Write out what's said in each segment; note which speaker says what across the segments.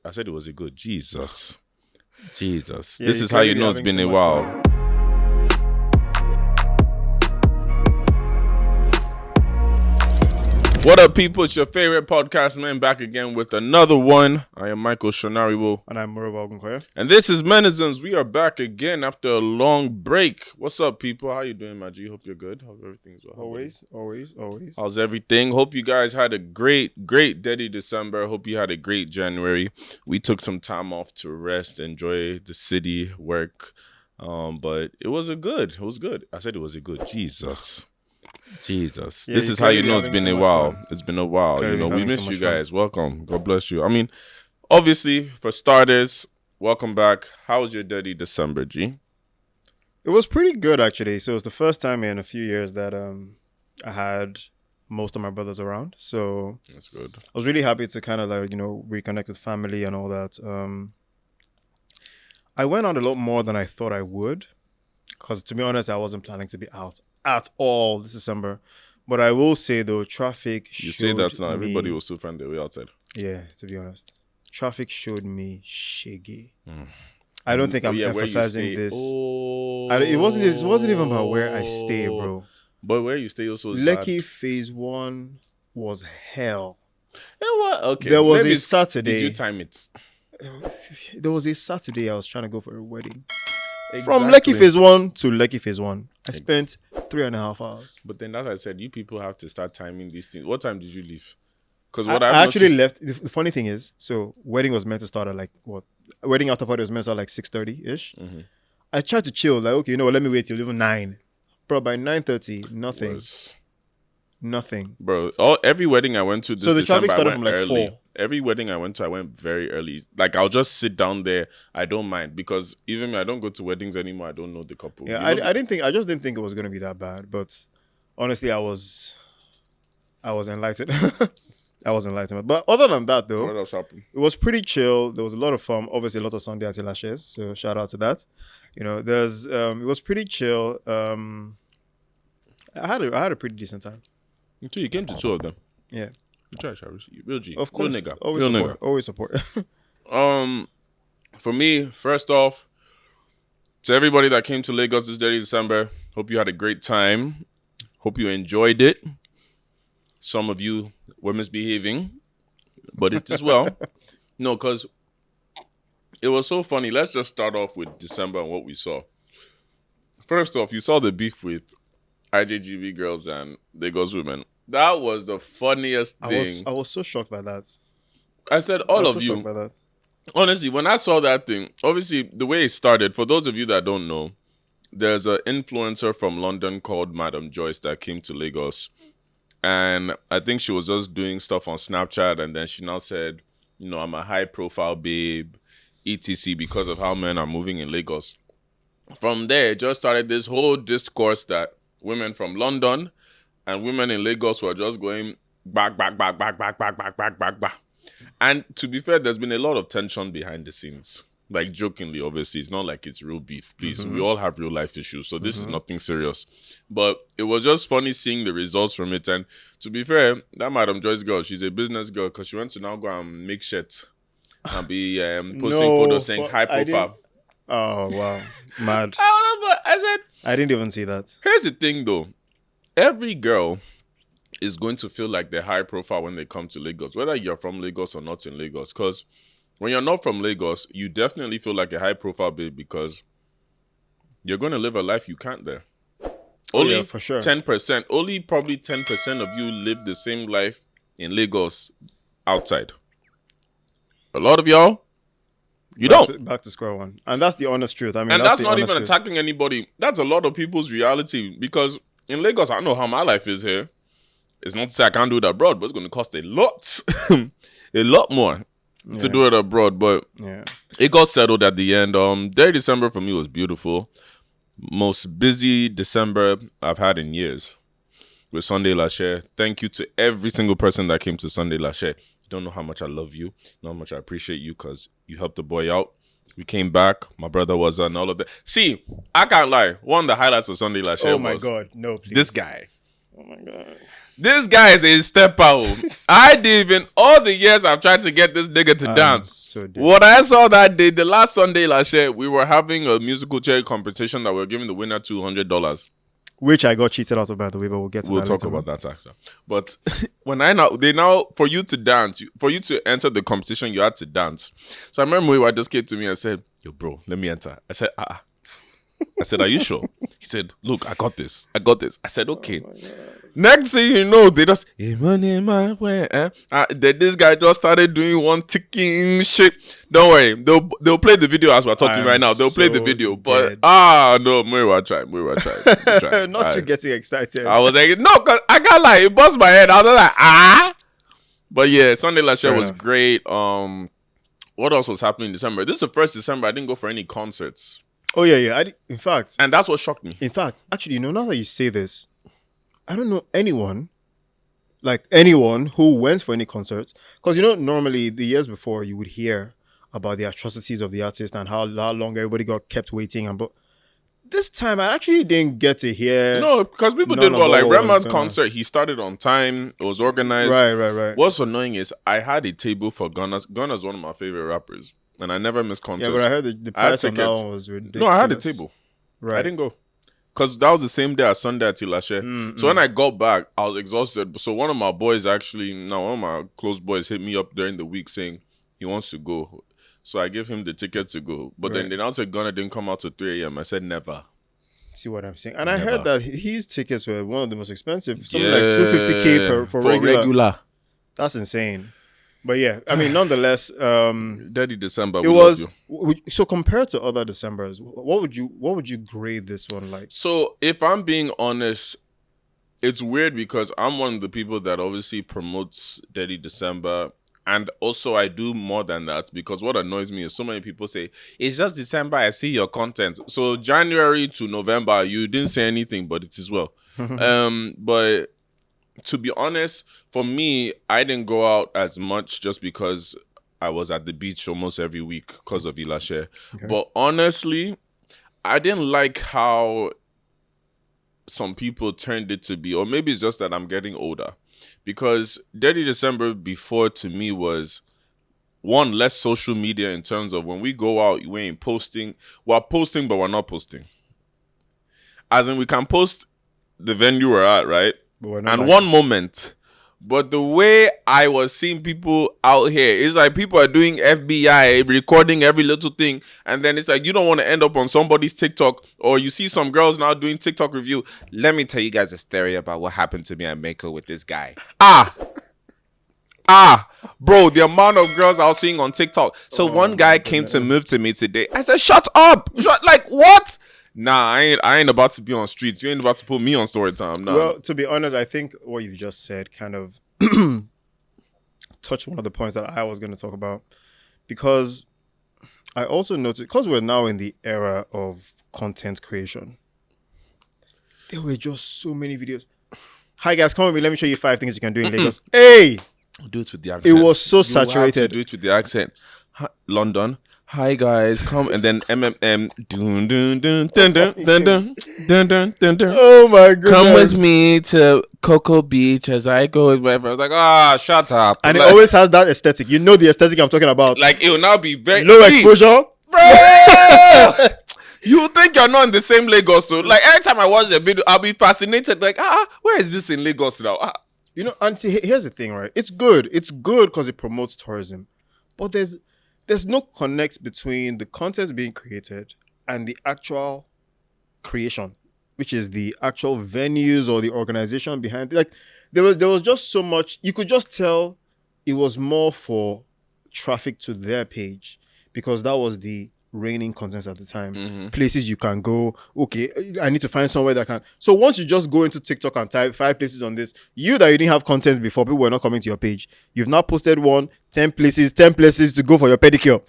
Speaker 1: I said it was a good. Jesus. Jesus.
Speaker 2: Yeah,
Speaker 1: This
Speaker 2: you
Speaker 1: is how you
Speaker 2: clearly
Speaker 1: know it's
Speaker 2: having
Speaker 1: been
Speaker 2: too
Speaker 1: a
Speaker 2: much
Speaker 1: while.
Speaker 2: fun.
Speaker 1: What up, people? It's your favorite podcast man back again with another one. I am Michael Shonariwo.
Speaker 2: And I'm Murray Ogunkoya.
Speaker 1: And this is Menisms. We are back again after a long break. What's up, people? How you doing, my G? Hope you're good. Hope everything's well.
Speaker 2: Always.
Speaker 1: How's everything? Hope you guys had a great Detty December. Hope you had a great January. We took some time off to rest, enjoy the city, work. But it was good. It was good. I said it was a good. Jesus.
Speaker 2: Yeah,
Speaker 1: This is how you know it's been a while.
Speaker 2: fun.
Speaker 1: It's been a while.
Speaker 2: Clearly
Speaker 1: We
Speaker 2: having
Speaker 1: missed
Speaker 2: too
Speaker 1: you
Speaker 2: much fun.
Speaker 1: guys. Welcome. God bless you. I mean, obviously, for starters, welcome back. How was your Detty December, G?
Speaker 2: It was pretty good, actually. So it was the first time in a few years that I had most of my brothers around. So
Speaker 1: That's good.
Speaker 2: I was really happy to kind of reconnect with family and all that. I went out a lot more than I thought I would. Because to be honest, I wasn't planning to be out at all this December. But I will say, though, traffic
Speaker 1: You
Speaker 2: showed
Speaker 1: say that now.
Speaker 2: me-
Speaker 1: Everybody will still find their way outside.
Speaker 2: Yeah, to be honest. Traffic showed me shaggy. I don't think I'm
Speaker 1: where you
Speaker 2: emphasizing
Speaker 1: stay.
Speaker 2: this.
Speaker 1: Oh.
Speaker 2: It wasn't even about where I stay, bro.
Speaker 1: But where you stay also is
Speaker 2: Lekki
Speaker 1: bad.
Speaker 2: phase 1 was hell.
Speaker 1: You know what? Okay.
Speaker 2: There was
Speaker 1: maybe
Speaker 2: a Saturday.
Speaker 1: Did you time it?
Speaker 2: There was a Saturday I was trying to go for a wedding.
Speaker 1: Exactly.
Speaker 2: From Lekki phase 1 to Lekki phase 1, I spent 3.5 hours.
Speaker 1: But then, as I said, you people have to start timing these things. What time did you leave? Because
Speaker 2: I actually left. The funny thing is, so wedding was meant to start at wedding after party was meant to start like 6:30-ish.
Speaker 1: Mm-hmm.
Speaker 2: I tried to chill, like, okay, let me wait till even 9. Bro, by 9:30, nothing. Nothing.
Speaker 1: Bro, every wedding I went to this
Speaker 2: So the
Speaker 1: December,
Speaker 2: traffic started
Speaker 1: I
Speaker 2: from
Speaker 1: went
Speaker 2: like
Speaker 1: early.
Speaker 2: 4.
Speaker 1: Every wedding I went to, I went very early. Like, I'll just sit down there. I don't mind. Because even me, I don't go to weddings anymore. I don't know the couple.
Speaker 2: Yeah,
Speaker 1: You know
Speaker 2: I just didn't think it was gonna be that bad. But honestly, I was enlightened. I was enlightened. But other than that, though,
Speaker 1: what else happened?
Speaker 2: it was pretty chill. There was a lot of fun. Obviously, a lot of Sunday lashes. So shout out to that. It was pretty chill. I had a pretty decent time.
Speaker 1: Until you came to 2 of them.
Speaker 2: Yeah.
Speaker 1: You try, Sharish. Real G.
Speaker 2: Of course.
Speaker 1: Real nigga.
Speaker 2: Always
Speaker 1: Real
Speaker 2: support.
Speaker 1: nigga.
Speaker 2: Always support.
Speaker 1: For me, first off, to everybody that came to Lagos this Detty December, hope you had a great time. Hope you enjoyed it. Some of you were misbehaving, but it is well. No, because it was so funny. Let's just start off with December and what we saw. First off, you saw the beef with IJGB girls and Lagos women. That was the funniest thing.
Speaker 2: I was so shocked by that.
Speaker 1: I said,
Speaker 2: I
Speaker 1: all
Speaker 2: was
Speaker 1: of
Speaker 2: so
Speaker 1: you.
Speaker 2: shocked by that.
Speaker 1: Honestly, when I saw that thing, obviously, the way it started, for those of you that don't know, there's an influencer from London called Madam Joyce that came to Lagos. And I think she was just doing stuff on Snapchat. And then she now said, I'm a high-profile babe, etc., because of how men are moving in Lagos. From there, it just started this whole discourse that women from London and women in Lagos were just going back. And to be fair, there's been a lot of tension behind the scenes. Like, jokingly, obviously. It's not like it's real beef. Please, we all have real life issues. So this is nothing serious. But it was just funny seeing the results from it. And to be fair, that Madam Joyce girl, she's a business girl because she went to now go and make shirts and be posting photos saying high profile.
Speaker 2: Oh, wow. Mad.
Speaker 1: I said,
Speaker 2: I didn't even see that.
Speaker 1: here's the thing, though. Every girl is going to feel like they're high profile when they come to Lagos, whether you're from Lagos or not in Lagos. Because when you're not from Lagos, you definitely feel like a high profile babe because you're going to live a life you can't there. Only
Speaker 2: for sure.
Speaker 1: 10%, only probably 10% of you live the same life in Lagos outside. A lot of y'all, you don't.
Speaker 2: Back to square one. And that's the honest truth. I mean,
Speaker 1: And that's
Speaker 2: the
Speaker 1: not
Speaker 2: honest
Speaker 1: even
Speaker 2: truth.
Speaker 1: attacking anybody. That's a lot of people's reality because in Lagos, I know how my life is here. It's not to say I can't do it abroad, but it's going to cost a lot, a lot more to do it abroad. But it got settled at the end. Detty December for me was beautiful. Most busy December I've had in years with Sunday Lachey. Thank you to every single person that came to Sunday Lachey. You don't know how much I love you, know how much I appreciate you because you helped the boy out. We came back. My brother was on all of that. See, I can't lie. One of the highlights of Sunday Lachey was...
Speaker 2: Oh my God. No, please.
Speaker 1: This guy.
Speaker 2: Oh my god.
Speaker 1: This guy is a step out. I did even all the years I've tried to get this nigga to dance.
Speaker 2: So
Speaker 1: What I saw that day, the last Sunday last year, we were having a musical chair competition that we were giving the winner $200.
Speaker 2: Which I got cheated out of, by the way, but we'll get to
Speaker 1: We'll
Speaker 2: that
Speaker 1: talk
Speaker 2: later.
Speaker 1: about that after. But when they now for you to dance, for you to enter the competition, you had to dance. So I remember Muiwa just came to me and said, "Yo, bro, let me enter." I said, "Ah." I said, "Are you sure?" He said, "Look, I got this. I said, "Okay." Next thing you know, they just then this guy just started doing one ticking shit. Don't worry, they'll play the video as we're talking right now. They'll play the video, but no, Muiwa try.
Speaker 2: Not you getting excited.
Speaker 1: I was like, no, cause I got like it buzzed my head. I was like, But yeah, Sunday last year was great. What else was happening in December? This is the first December I didn't go for any concerts.
Speaker 2: Oh yeah. In fact,
Speaker 1: And that's what shocked me.
Speaker 2: In fact, actually, now that you say this, I don't know anyone who went for any concerts. Because, normally the years before you would hear about the atrocities of the artist and how long everybody got kept waiting. But this time I actually didn't get to hear.
Speaker 1: No, because people did well. Like Rema's concert, he started on time. It was organized.
Speaker 2: Right.
Speaker 1: What's annoying is I had a table for Gunna's. Gunna's one of my favorite rappers. And I never miss concerts.
Speaker 2: Yeah, but I heard the price on that one was ridiculous.
Speaker 1: No, I had a table.
Speaker 2: Right.
Speaker 1: I didn't go. Because that was the same day as Sunday at Tilashe. So when I got back, I was exhausted. So one of my close boys hit me up during the week saying he wants to go. So I gave him the ticket to go. But then they now said Gunna didn't come out till 3 a.m. I said never.
Speaker 2: See what I'm saying? And I heard that his tickets were one of the most expensive. Something like $250K for regular. That's insane. But yeah, I mean, nonetheless,
Speaker 1: Detty December.
Speaker 2: It was so compared to other Decembers. What would you grade this one like?
Speaker 1: So if I'm being honest, it's weird because I'm one of the people that obviously promotes Detty December, and also I do more than that because what annoys me is so many people say it's just December. I see your content. So January to November, you didn't say anything, but it is well. But to be honest, for me, I didn't go out as much just because I was at the beach almost every week because of Ilashe. Okay. But honestly, I didn't like how some people turned it to be, or maybe it's just that I'm getting older. Because Detty December before to me was, one, less social media in terms of when we go out, we ain't posting. We're posting, but we're not posting. As in, we can post the venue we're at, right? And one moment. But the way I was seeing people out here, it's like people are doing FBI, recording every little thing. And then it's like you don't want to end up on somebody's TikTok, or you see some girls now doing TikTok review. Let me tell you guys a story about what happened to me at Mako with this guy. Bro, the amount of girls I was seeing on TikTok. So one guy came to move to me today. I said, shut up. Like, what? Nah, I ain't about to be on streets. You ain't about to put me on story time. Nah.
Speaker 2: Well, to be honest, I think what you just said kind of touched one of the points that I was going to talk about. Because I also noticed, because we're now in the era of content creation, there were just so many videos. Hi guys, come with me. Let me show you 5 things you can do in Lagos. Hey!
Speaker 1: Do it with the accent.
Speaker 2: It was so saturated.
Speaker 1: You have to do it with the accent. London. Hi guys, come, and then MMM dun dun dun dun dun dun dun dun dun dun dun.
Speaker 2: Oh my goodness!
Speaker 1: Come with me to Cocoa Beach as I go with my friends. I was like, shut up!
Speaker 2: And it always has that aesthetic. You know the aesthetic I'm talking about.
Speaker 1: Like it will now be very
Speaker 2: low exposure,
Speaker 1: bro. You think you're not in the same Lagos? So like every time I watch the video, I'll be fascinated. Like, where is this in Lagos now?
Speaker 2: And here's the thing, right? It's good. It's good because it promotes tourism, but there's no connect between the content being created and the actual creation, which is the actual venues or the organization behind it. Like there was just so much. You could just tell it was more for traffic to their page because that was the reigning content at the time. Mm-hmm. Places you can go. Okay, I need to find somewhere that can. So once you just go into TikTok and type 5 places on this, you didn't have content before, people were not coming to your page. You've now posted 10 places to go for your pedicure.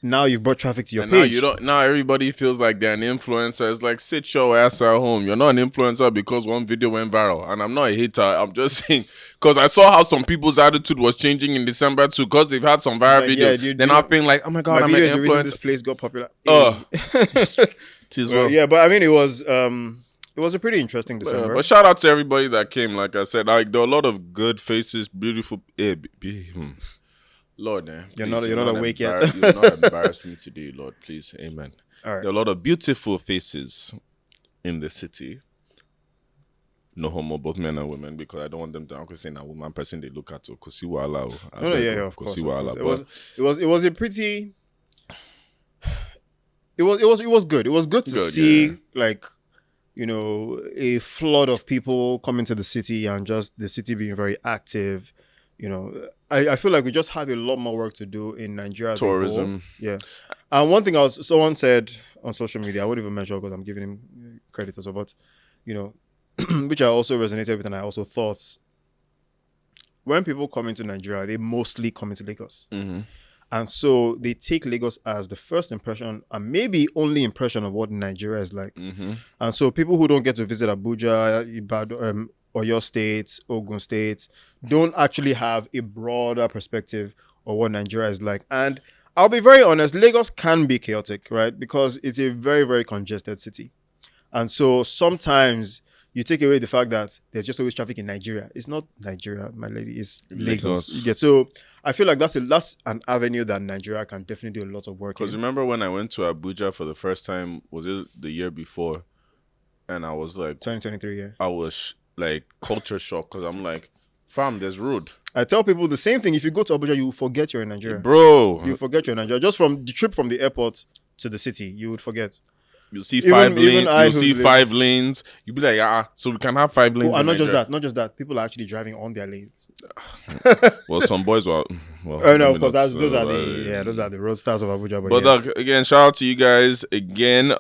Speaker 2: Now you've brought traffic to your page.
Speaker 1: Now everybody feels like they're an influencer. It's like, sit your ass at home. You're not an influencer because one video went viral. And I'm not a hater. I'm just saying, because I saw how some people's attitude was changing in December too, because they've had some viral videos. Then I'm feeling like, oh my God, I'm an influencer.
Speaker 2: This place got popular.
Speaker 1: Yeah, but I mean,
Speaker 2: it was It was a pretty interesting December.
Speaker 1: But shout out to everybody that came. Like I said, like there were a lot of good faces, beautiful. Lord,
Speaker 2: You're not awake yet.
Speaker 1: You will not embarrass me today, Lord. Please, amen.
Speaker 2: All right.
Speaker 1: There are a lot of beautiful faces in the city. No homo, both men and women, because I don't want them to say a woman person they look at. Because
Speaker 2: No, of course. It was a pretty. It was good. It was good to see like, you know, a flood of people coming to the city and just the city being very active. You know, I feel like we just have a lot more work to do in Nigeria.
Speaker 1: Tourism.
Speaker 2: Yeah. And one thing someone said on social media, I won't even mention because I'm giving him credit as well, but, you know, which I also resonated with and I also thought, when people come into Nigeria, they mostly come into Lagos.
Speaker 1: Mm-hmm.
Speaker 2: And so they take Lagos as the first impression and maybe only impression of what Nigeria is like.
Speaker 1: Mm-hmm.
Speaker 2: And so people who don't get to visit Abuja, Ibadan, Oyo State, Ogun State, don't actually have a broader perspective of what Nigeria is like. And I'll be very honest, Lagos can be chaotic, right? Because it's a very, very congested city. And so sometimes you take away the fact that there's just always traffic in Nigeria. It's not Nigeria, my lady. It's Lagos. You get, so I feel like that's an avenue that Nigeria can definitely do a lot of work.
Speaker 1: Because remember when I went to Abuja for the first time, was it the year before? And I was like...
Speaker 2: 2023, yeah.
Speaker 1: I was like culture shock because I'm like, fam, there's road.
Speaker 2: I tell people the same thing. If you go to Abuja, you forget you're in Nigeria.
Speaker 1: Bro.
Speaker 2: You forget you're in Nigeria. Just from the trip from the airport to the city, you would forget.
Speaker 1: You'll see five lanes. You'll see 5 lanes. You'll be like, so we can have 5 lanes.
Speaker 2: And not just that. People are actually driving on their lanes.
Speaker 1: Well, some boys were. Well,
Speaker 2: oh no, of course. Those are the road stars of Abuja.
Speaker 1: But look, again, shout out to you guys again.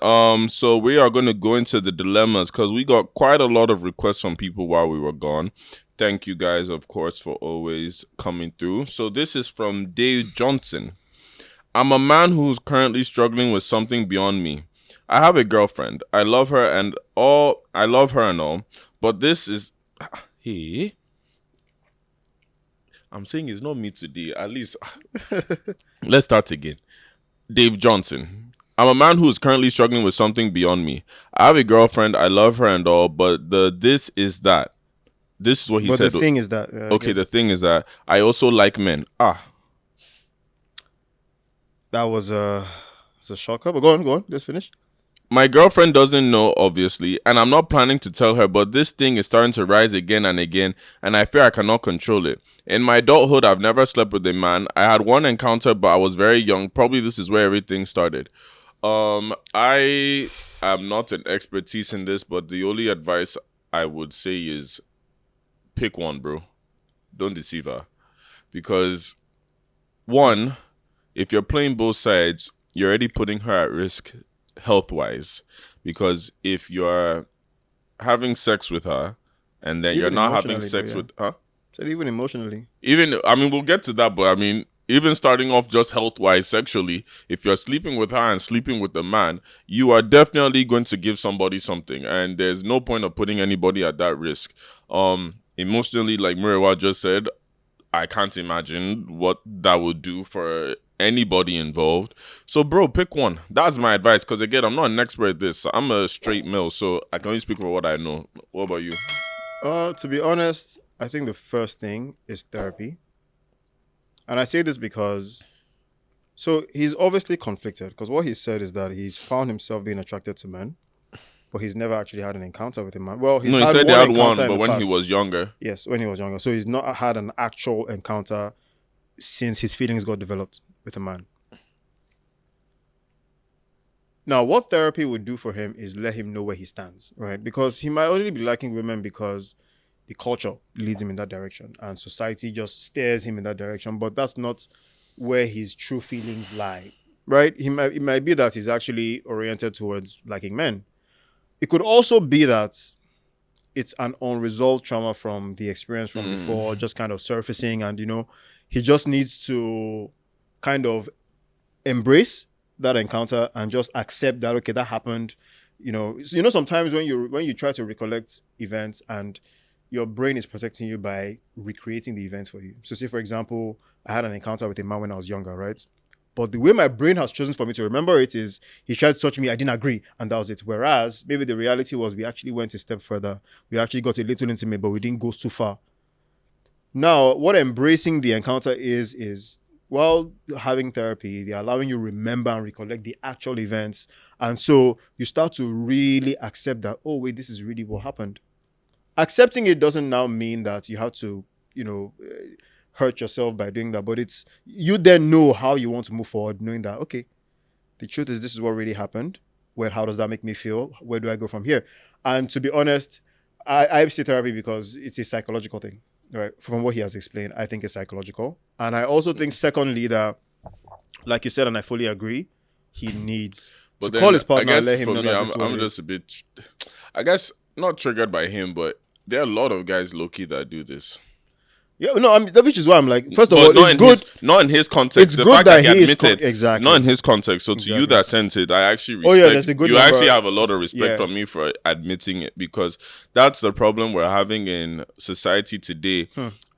Speaker 1: So we are going to go into the dilemmas because we got quite a lot of requests from people while we were gone. Thank you guys, of course, for always coming through. So this is from Dave Johnson. I'm a man who's currently struggling with something beyond me. I have a girlfriend. I love her and all, but this is... Hey. I'm saying it's not me today. At least... Let's start again. Dave Johnson. I'm a man who is currently struggling with something beyond me. I have a girlfriend. I love her and all, but this is that. This is what he said.
Speaker 2: But the thing is that...
Speaker 1: the thing is that I also like men.
Speaker 2: That was it's a shocker. But go on. Let's finish.
Speaker 1: My girlfriend doesn't know, obviously, and I'm not planning to tell her, but this thing is starting to rise again and again, and I fear I cannot control it. In my adulthood, I've never slept with a man. I had one encounter, but I was very young. Probably this is where everything started. I am not an expertise in this, but the only advice I would say is pick one, bro. Don't deceive her. Because, one, if you're playing both sides, you're already putting her at risk health-wise, because if you're having sex with her and then you're not having sex with her,
Speaker 2: so even emotionally,
Speaker 1: we'll get to that, but even starting off just health-wise sexually, if you're sleeping with her and sleeping with a man, you are definitely going to give somebody something, and there's no point of putting anybody at that risk. Emotionally, like Muriwa just said, I can't imagine what that would do for anybody involved. So, bro, pick one. That's my advice. Because, again, I'm not an expert at this. I'm a straight male, so I can only speak for what I know. What about you?
Speaker 2: To be honest, I think the first thing is therapy. And I say this because... So, he's obviously conflicted. Because what he said is that he's found himself being attracted to men. But he's never actually had an encounter with a man. Well, he said he had one, but
Speaker 1: when he was younger.
Speaker 2: Yes, when he was younger. So, he's not had an actual encounter since his feelings got developed with a man. Now, what therapy would do for him is let him know where he stands, right? Because he might only be liking women because the culture leads him in that direction and society just steers him in that direction, but that's not where his true feelings lie, right? It might be that he's actually oriented towards liking men. It could also be that it's an unresolved trauma from the experience from before, just kind of surfacing, and, he just needs to kind of embrace that encounter and just accept that, okay, that happened. Sometimes when you try to recollect events and your brain is protecting you by recreating the events for you. So say, for example, I had an encounter with a man when I was younger, right? But the way my brain has chosen for me to remember it is he tried to touch me, I didn't agree, and that was it. Whereas maybe the reality was we actually went a step further. We actually got a little intimate, but we didn't go too far. Now, what embracing the encounter is while having therapy, they're allowing you remember and recollect the actual events. And so you start to really accept that, oh, wait, this is really what happened. Accepting it doesn't now mean that you have to, hurt yourself by doing that. But it's you then know how you want to move forward, knowing that, okay, the truth is this is what really happened. Well, how does that make me feel? Where do I go from here? And to be honest, I say therapy because it's a psychological thing, right? From what he has explained, I think it's psychological. And I also think, secondly, that, like you said, and I fully agree, he needs to call his partner and let him know that this is what
Speaker 1: I'm
Speaker 2: it is.
Speaker 1: just a bit, I guess, not triggered by him, but there are a lot of guys low-key that do this.
Speaker 2: Yeah, no, I mean, which is why I'm like, first of
Speaker 1: But
Speaker 2: all, it's good.
Speaker 1: Not in his context.
Speaker 2: It's
Speaker 1: The
Speaker 2: good
Speaker 1: fact
Speaker 2: that
Speaker 1: that he
Speaker 2: he is
Speaker 1: admitted,
Speaker 2: exactly.
Speaker 1: not in his context. So to you that sent it, I actually respect.
Speaker 2: Oh, yeah, there's a good
Speaker 1: you
Speaker 2: number.
Speaker 1: actually have a lot of respect
Speaker 2: Yeah.
Speaker 1: from me for admitting it, because that's the problem we're having in society today,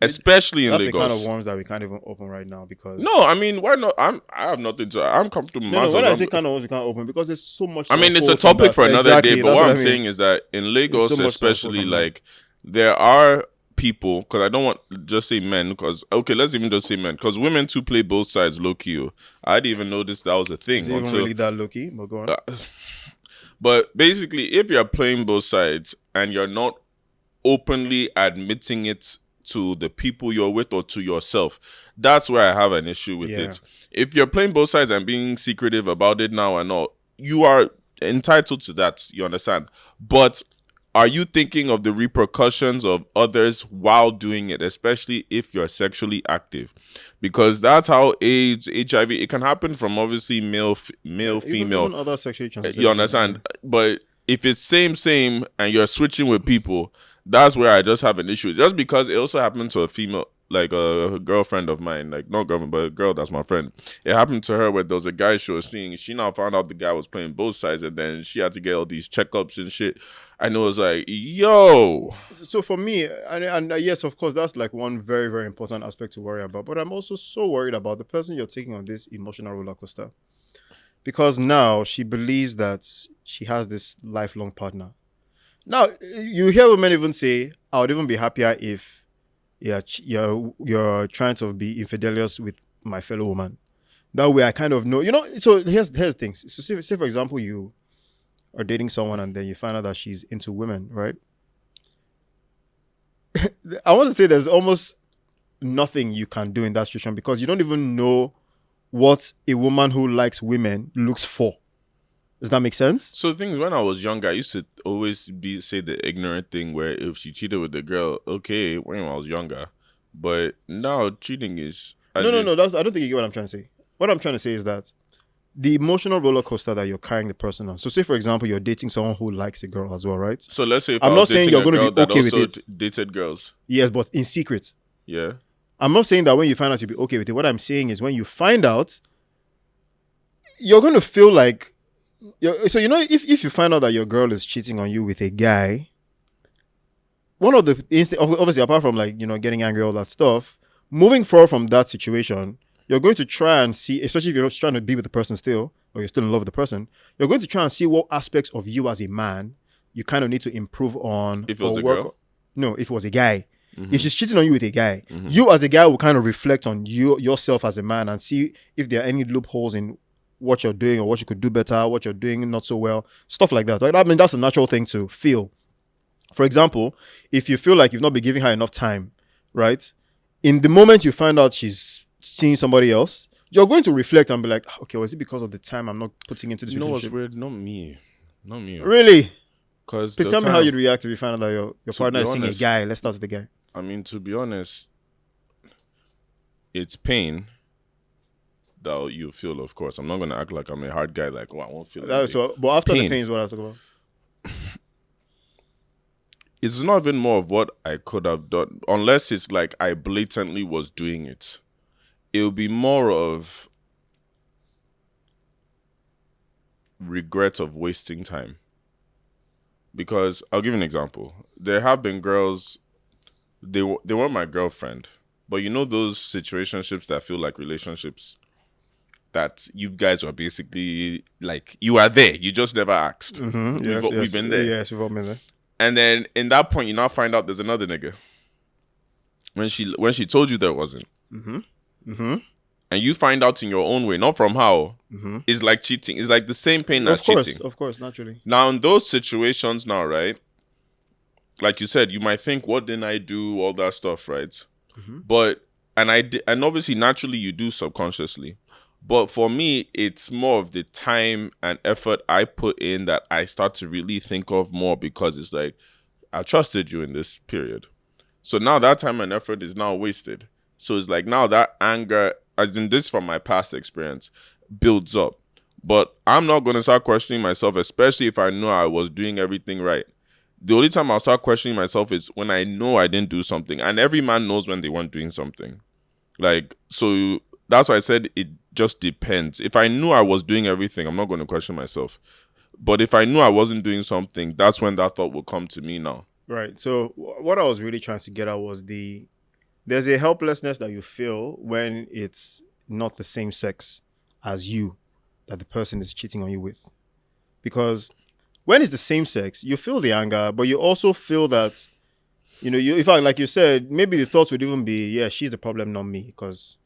Speaker 1: especially in
Speaker 2: That's
Speaker 1: Lagos.
Speaker 2: the kind of worms that we can't even open right now because.
Speaker 1: No, I mean, why not? I have nothing to. I'm comfortable.
Speaker 2: No, when I say kind of worms we can't open, because there's so much.
Speaker 1: I mean, it's a
Speaker 2: unfold from
Speaker 1: topic
Speaker 2: that.
Speaker 1: for another
Speaker 2: Exactly,
Speaker 1: day. But
Speaker 2: that's
Speaker 1: what
Speaker 2: I
Speaker 1: I'm
Speaker 2: mean.
Speaker 1: saying is that in Lagos,
Speaker 2: so much
Speaker 1: especially,
Speaker 2: unfold from
Speaker 1: like, there are people, because I don't want just say men, because okay, let's even just say men, because women too play both sides low key. I didn't even notice that was a thing.
Speaker 2: Is it even really that low-key? But go on.
Speaker 1: But basically, if you're playing both sides and you're not openly admitting it to the people you're with or to yourself, that's where I have an issue with it. If you're playing both sides and being secretive about it now and all, you are entitled to that, you understand? But are you thinking of the repercussions of others while doing it, especially if you're sexually active? Because that's how AIDS, HIV, it can happen from obviously male, female.
Speaker 2: Even other sexually transmitted.
Speaker 1: You understand? But if it's same, and you're switching with people, that's where I just have an issue. Just because it also happened to a female, like a girlfriend of mine, like not girlfriend, but a girl that's my friend. It happened to her where there was a guy she was seeing. She now found out the guy was playing both sides, and then she had to get all these checkups and shit. And it was like, yo.
Speaker 2: So for me, and yes, of course, that's like one very, very important aspect to worry about. But I'm also so worried about the person you're taking on this emotional roller coaster. Because now she believes that she has this lifelong partner. Now, you hear women even say, I would even be happier if you're trying to be infidelious with my fellow woman. That way I kind of know. So here's things. So say for example, you are dating someone and then you find out that she's into women, right? I want to say there's almost nothing you can do in that situation because you don't even know what a woman who likes women looks for. Does that make sense?
Speaker 1: So the thing is, when I was younger, I used to always say the ignorant thing where if she cheated with the girl, okay, when I was younger. But now cheating is...
Speaker 2: No. I don't think you get what I'm trying to say. What I'm trying to say is that the emotional roller coaster that you're carrying the person on. So say, for example, you're dating someone who likes a girl as well, right?
Speaker 1: So let's say if
Speaker 2: I'm
Speaker 1: I
Speaker 2: not
Speaker 1: was
Speaker 2: saying
Speaker 1: dating
Speaker 2: you're
Speaker 1: a
Speaker 2: going to
Speaker 1: girl
Speaker 2: be okay
Speaker 1: that
Speaker 2: with
Speaker 1: also dated girls.
Speaker 2: Yes, but in secret.
Speaker 1: Yeah.
Speaker 2: I'm not saying that when you find out you'll be okay with it. What I'm saying is when you find out, you're going to feel like... So, if you find out that your girl is cheating on you with a guy, one of the... Obviously, apart from like, getting angry, all that stuff, moving forward from that situation, you're going to try and see, especially if you're trying to be with the person still, or you're still in love with the person, you're going to try and see what aspects of you as a man you kind of need to improve on.
Speaker 1: If it was a girl?
Speaker 2: No, if it was a guy. Mm-hmm. If she's cheating on you with a guy, you as a guy will kind of reflect on yourself as a man and see if there are any loopholes in what you're doing or what you could do better, what you're doing not so well, stuff like that. Right? I mean, that's a natural thing to feel. For example, if you feel like you've not been giving her enough time, right? In the moment you find out she's seeing somebody else, you're going to reflect and be like, okay, was it because of the time I'm not putting into this relationship?
Speaker 1: You know what's weird? Not me.
Speaker 2: Really?
Speaker 1: Please
Speaker 2: tell me how you'd react if you find out that your partner is seeing a guy. Let's start with the guy.
Speaker 1: I mean, to be honest, it's pain that you feel, of course. I'm not going to act like I'm a hard guy, like, I won't feel anything.
Speaker 2: But after the pain is what I was talking about.
Speaker 1: It's not even more of what I could have done, unless it's like I blatantly was doing it. It will be more of regret of wasting time. Because I'll give you an example. There have been girls, they weren't my girlfriend, but those situationships that feel like relationships. that you guys were basically like you are there. You just never asked. We've been there.
Speaker 2: Yes, we've all been there.
Speaker 1: And then in that point, you now find out there's another nigga. When she told you there wasn't. And you find out in your own way, not from how. It's like cheating. It's like the same pain as cheating.
Speaker 2: Of course, naturally.
Speaker 1: Now, in those situations now, right? Like you said, you might think, what didn't I do? All that stuff, right? But, and obviously, naturally, you do subconsciously. But for me, it's more of the time and effort I put in that I start to really think of more, because it's like, I trusted you in this period. So now that time and effort is now wasted. So it's like now that anger, as in this from my past experience, builds up. But I'm not going to start questioning myself, especially if I know I was doing everything right. The only time I'll start questioning myself is when I know I didn't do something. And every man knows when they weren't doing something. Like, so that's why I said it just depends. If I knew I was doing everything, I'm not going to question myself. But if I knew I wasn't doing something, that's when that thought will come to me now.
Speaker 2: Right. So what I was really trying to get at was there's a helplessness that you feel when it's not the same sex as you that the person is cheating on you with. Because when it's the same sex, you feel the anger, but you also feel that, in fact, like you said, maybe the thoughts would even be, yeah, she's the problem, not me, because,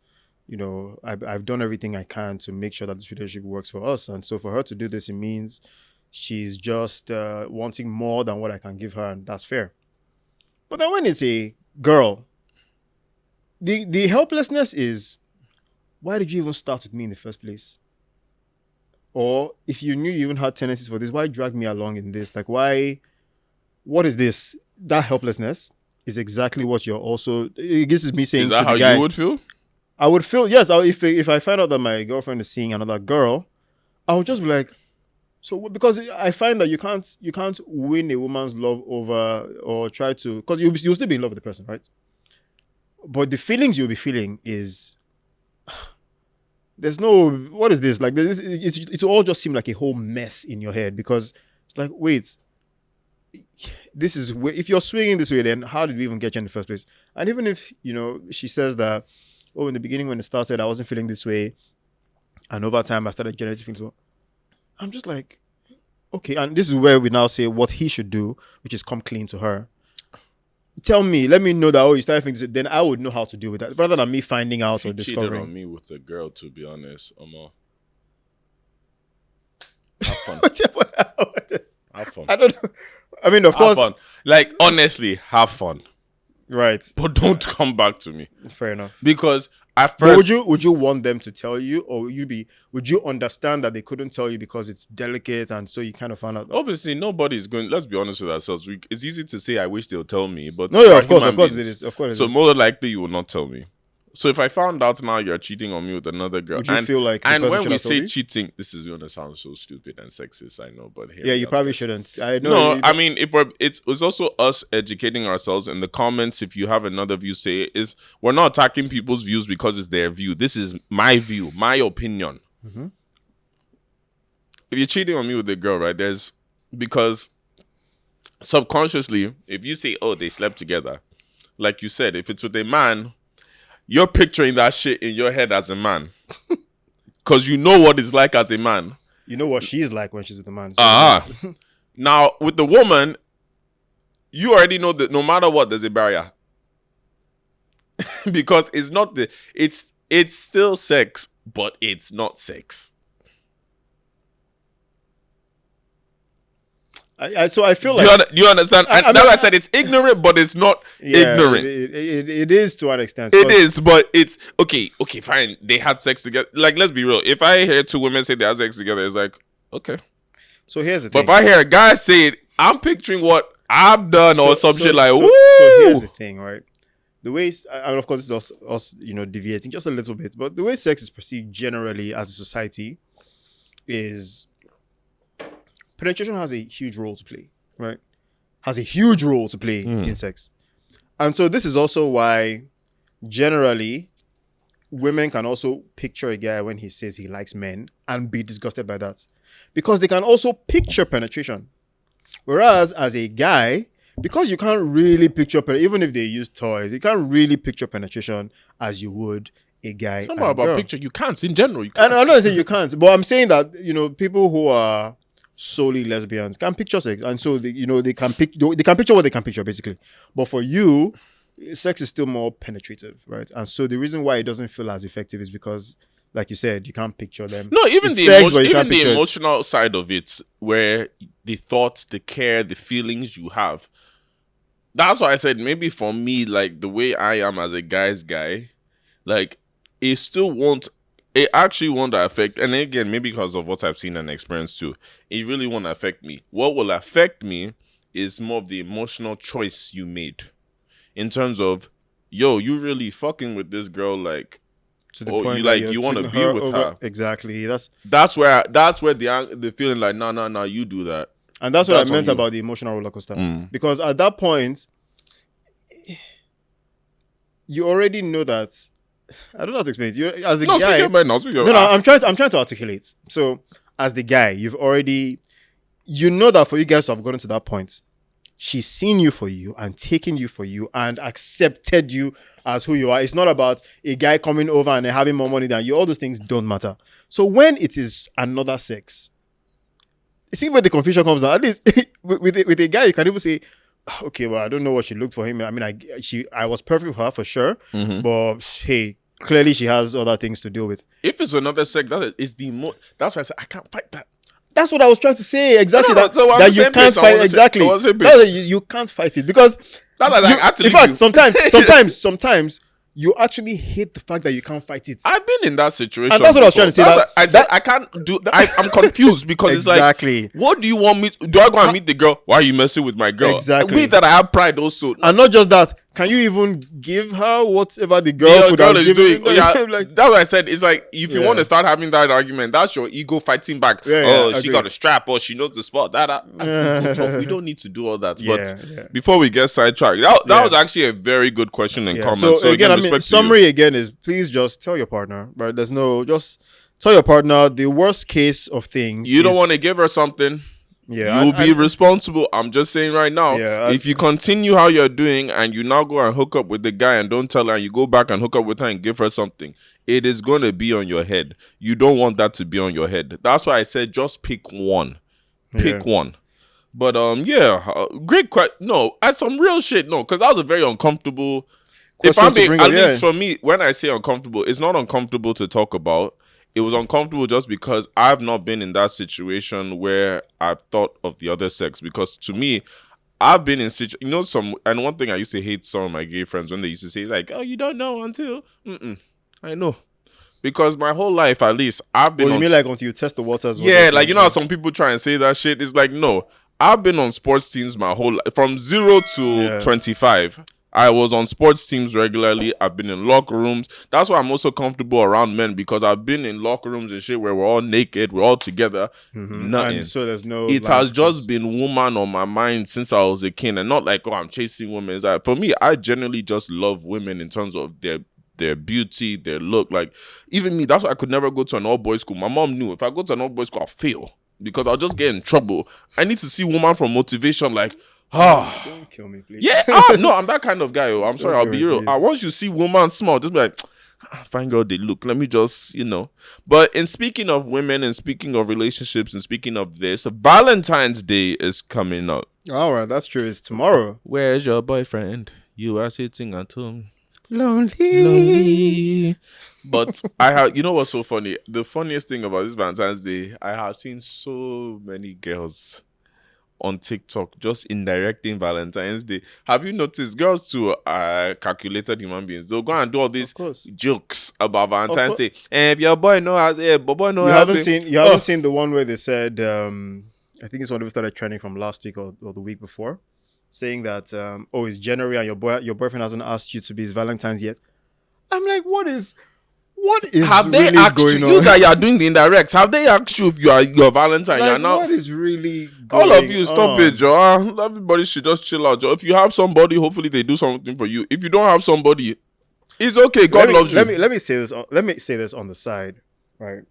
Speaker 2: I've done everything I can to make sure that this relationship works for us. And so for her to do this, it means she's just wanting more than what I can give her, and that's fair. But then when it's a girl, the helplessness is, why did you even start with me in the first place? Or if you knew you even had tendencies for this, why drag me along in this? Like, why? What is this? That helplessness is exactly what you're also. This is me saying.
Speaker 1: Is that
Speaker 2: to
Speaker 1: how
Speaker 2: the guy,
Speaker 1: you would feel?
Speaker 2: I would feel, yes. If I find out that my girlfriend is seeing another girl, I would just be like, so, because I find that you can't win a woman's love over, or try to, because you'll still be in love with the person, right? But the feelings you'll be feeling is, there's no, what is this? Like, it all just seems like a whole mess in your head, because it's like, wait, this is, if you're swinging this way, then how did we even get you in the first place? And even if, she says that, oh, in the beginning when it started, I wasn't feeling this way, and over time I started generating feelings. Well, I'm just like, okay, and this is where we now say what he should do, which is come clean to her. Tell me, let me know that, you started thinking this, then I would know how to deal with that, rather than me finding out
Speaker 1: if
Speaker 2: or discovering.
Speaker 1: Cheated on me with a girl, to be honest, have fun. Have fun.
Speaker 2: I don't know. I mean, of course.
Speaker 1: Have fun. Like, honestly, have fun.
Speaker 2: Right.
Speaker 1: But don't come back to me.
Speaker 2: Fair enough.
Speaker 1: Because at first,
Speaker 2: would you want them to tell you, or would you understand that they couldn't tell you because it's delicate, and so you kind of found out?
Speaker 1: Obviously, nobody's going. Let's be honest with ourselves. It's easy to say, "I wish they'll tell me," but
Speaker 2: no, yeah, of course it is. Of course.
Speaker 1: So more likely, you will not tell me. So if I found out now you're cheating on me with another girl,
Speaker 2: would you feel like?
Speaker 1: And when we say cheating, this is going to sound so stupid and sexist, I know, but
Speaker 2: yeah, you probably shouldn't. I know.
Speaker 1: No, I mean, it's also us educating ourselves. In the comments, if you have another view, say it. Is we're not attacking people's views because it's their view. This is my view, my opinion.
Speaker 2: Mm-hmm.
Speaker 1: If you're cheating on me with a girl, right? Because subconsciously, if you say, "Oh, they slept together," like you said, if it's with a man, you're picturing that shit in your head as a man. Because you know what it's like as a man.
Speaker 2: You know what she's like when she's with a man.
Speaker 1: Now, with the woman, you already know that no matter what, there's a barrier. Because it's not it's still sex, but it's not sex.
Speaker 2: So I feel like...
Speaker 1: Do you understand? And that's why I said it's ignorant, but it's not ignorant.
Speaker 2: It is to an extent.
Speaker 1: It is, but it's... Okay, fine. They had sex together. Like, let's be real. If I hear two women say they had sex together, it's like, okay.
Speaker 2: So here's the thing.
Speaker 1: But if I hear a guy say it, I'm picturing what I've done or some shit like, woo!
Speaker 2: So here's the thing, right? The way... And of course, it's us deviating just a little bit. But the way sex is perceived generally as a society is... Penetration has a huge role to play, right? Has a huge role to play in sex. And so this is also why, generally, women can also picture a guy when he says he likes men and be disgusted by that. Because they can also picture penetration. Whereas, as a guy, because you can't really picture, even if they use toys, you can't really picture penetration as you would a guy
Speaker 1: It's not
Speaker 2: and a
Speaker 1: about
Speaker 2: girl.
Speaker 1: picture. You can't in general. You
Speaker 2: And
Speaker 1: can't.
Speaker 2: I'm not saying you can't, but I'm saying that people who are solely lesbians can picture sex, and so they can picture what they can picture basically. But for you, sex is still more penetrative, right? And so the reason why it doesn't feel as effective is because, like you said, you can't picture them.
Speaker 1: No, even
Speaker 2: It's
Speaker 1: the
Speaker 2: sex, but you can't
Speaker 1: even the
Speaker 2: picture it.
Speaker 1: emotional side of it, where the thoughts, the care, the feelings you have. That's why I said maybe for me, like the way I am as a guy's guy, like it still won't. It actually won't affect. And again, maybe because of what I've seen and experienced too, it really won't affect me. What will affect me is more of the emotional choice you made, in terms of, yo, you really fucking with this girl, like.
Speaker 2: To the
Speaker 1: Oh,
Speaker 2: point
Speaker 1: you
Speaker 2: that
Speaker 1: like
Speaker 2: you're
Speaker 1: you want to
Speaker 2: taking
Speaker 1: be with
Speaker 2: over.
Speaker 1: her.
Speaker 2: Exactly.
Speaker 1: That's where the feeling like no, you do that.
Speaker 2: And that's what
Speaker 1: That's
Speaker 2: I meant
Speaker 1: on you.
Speaker 2: about the emotional roller coaster. Because at that point, you already know that. I don't know how to explain it. You, as a
Speaker 1: No,
Speaker 2: guy,
Speaker 1: speak your mind now. Speak your
Speaker 2: no, I'm trying to articulate. So, as the guy, you've already, that for you guys to have gotten to that point, she's seen you for you and taken you for you and accepted you as who you are. It's not about a guy coming over and having more money than you. All those things don't matter. So when it is another sex, see where the confusion comes down. At least with a guy, you can even say, okay, well, I don't know what she looked for him. I mean, I was perfect for her for sure, but hey, clearly she has other things to deal with.
Speaker 1: If it's another sex, that's why I said I can't fight that.
Speaker 2: That's what I was trying to say. Exactly.
Speaker 1: No, so
Speaker 2: that you can't fight. Exactly. You can't fight it because in fact, sometimes you actually hate the fact that you can't fight it.
Speaker 1: I've been in that situation.
Speaker 2: And that's what I was trying to say.
Speaker 1: I can't do. I'm confused because
Speaker 2: exactly.
Speaker 1: It's like, what do you want me? Do I go and meet the girl? Why are you messing with my girl?
Speaker 2: Exactly.
Speaker 1: With that, I have pride also.
Speaker 2: And not just that. Can you even give her whatever the girl could have given?
Speaker 1: Like, that's what I said. It's like, if you want to start having that argument, that's your ego fighting back. She got a strap, or she knows the spot. We don't need to do all that. But before we get sidetracked, that was actually a very good question and comment.
Speaker 2: So again, summary again is, please just tell your partner. Right? Just tell your partner the worst case of things.
Speaker 1: You don't want to give her something.
Speaker 2: Yeah,
Speaker 1: you'll be responsible. I'm just saying right now.
Speaker 2: Yeah,
Speaker 1: if you continue how you're doing and you now go and hook up with the guy and don't tell her, and you go back and hook up with her and give her something, it is going to be on your head. You don't want that to be on your head. That's why I said just pick one. Pick one. But great question. No, as some real shit. No, because that was a very uncomfortable. If I'm being, at least for me, when I say uncomfortable, it's not uncomfortable to talk about. It was uncomfortable just because I've not been in that situation where I've thought of the other sex. Because to me, I've been in and one thing I used to hate some of my gay friends when they used to say, like, oh, you don't know until. I know. Because my whole life, at least, I've been
Speaker 2: you mean like until you test the waters?
Speaker 1: Yeah, like, how some people try and say that shit. It's like, no. I've been on sports teams my whole life. From 0 to 25. I was on sports teams regularly. I've been in locker rooms. That's why I'm also comfortable around men, because I've been in locker rooms and shit where we're all naked, we're all together. Nothing.
Speaker 2: And so there's no.
Speaker 1: It has just been woman on my mind since I was a kid, and not like, oh, I'm chasing women. It's like, for me, I generally just love women in terms of their beauty, their look. Like, even me, that's why I could never go to an all-boys school. My mom knew if I go to an all-boys school, I'll fail because I'll just get in trouble. I need to see woman for motivation, like.
Speaker 2: Don't kill me, please.
Speaker 1: Yeah, no, I'm that kind of guy. I'm sorry, I'll be real. Once you see woman small, just be like, fine girl, they look. Let me just, But in speaking of women and speaking of relationships and speaking of this, Valentine's Day is coming up.
Speaker 2: All right, that's true. It's tomorrow.
Speaker 1: Where's your boyfriend? You are sitting at home.
Speaker 2: Lonely.
Speaker 1: But I have, what's so funny? The funniest thing about this Valentine's Day, I have seen so many girls on TikTok just indirecting Valentine's Day. Have you noticed girls too are calculated human beings? They'll go and do all these jokes about Valentine's Day. And if your boy knows, you
Speaker 2: haven't seen the one where they said, I think it's one we started trending from last week or the week before, saying that it's January and your boyfriend hasn't asked you to be his Valentine's yet. I'm like, what is
Speaker 1: have
Speaker 2: really
Speaker 1: they asked
Speaker 2: going
Speaker 1: you,
Speaker 2: on?
Speaker 1: you that you are doing the indirects, have they asked you if you are your Valentine?
Speaker 2: Like,
Speaker 1: you're now,
Speaker 2: what is really going
Speaker 1: all of you stop
Speaker 2: on?
Speaker 1: it, Joe. Everybody should just chill out, Joe. If you have somebody, hopefully they do something for you. If you don't have somebody, it's okay. God loves you.
Speaker 2: Let me say this. Let me say this on the side, right?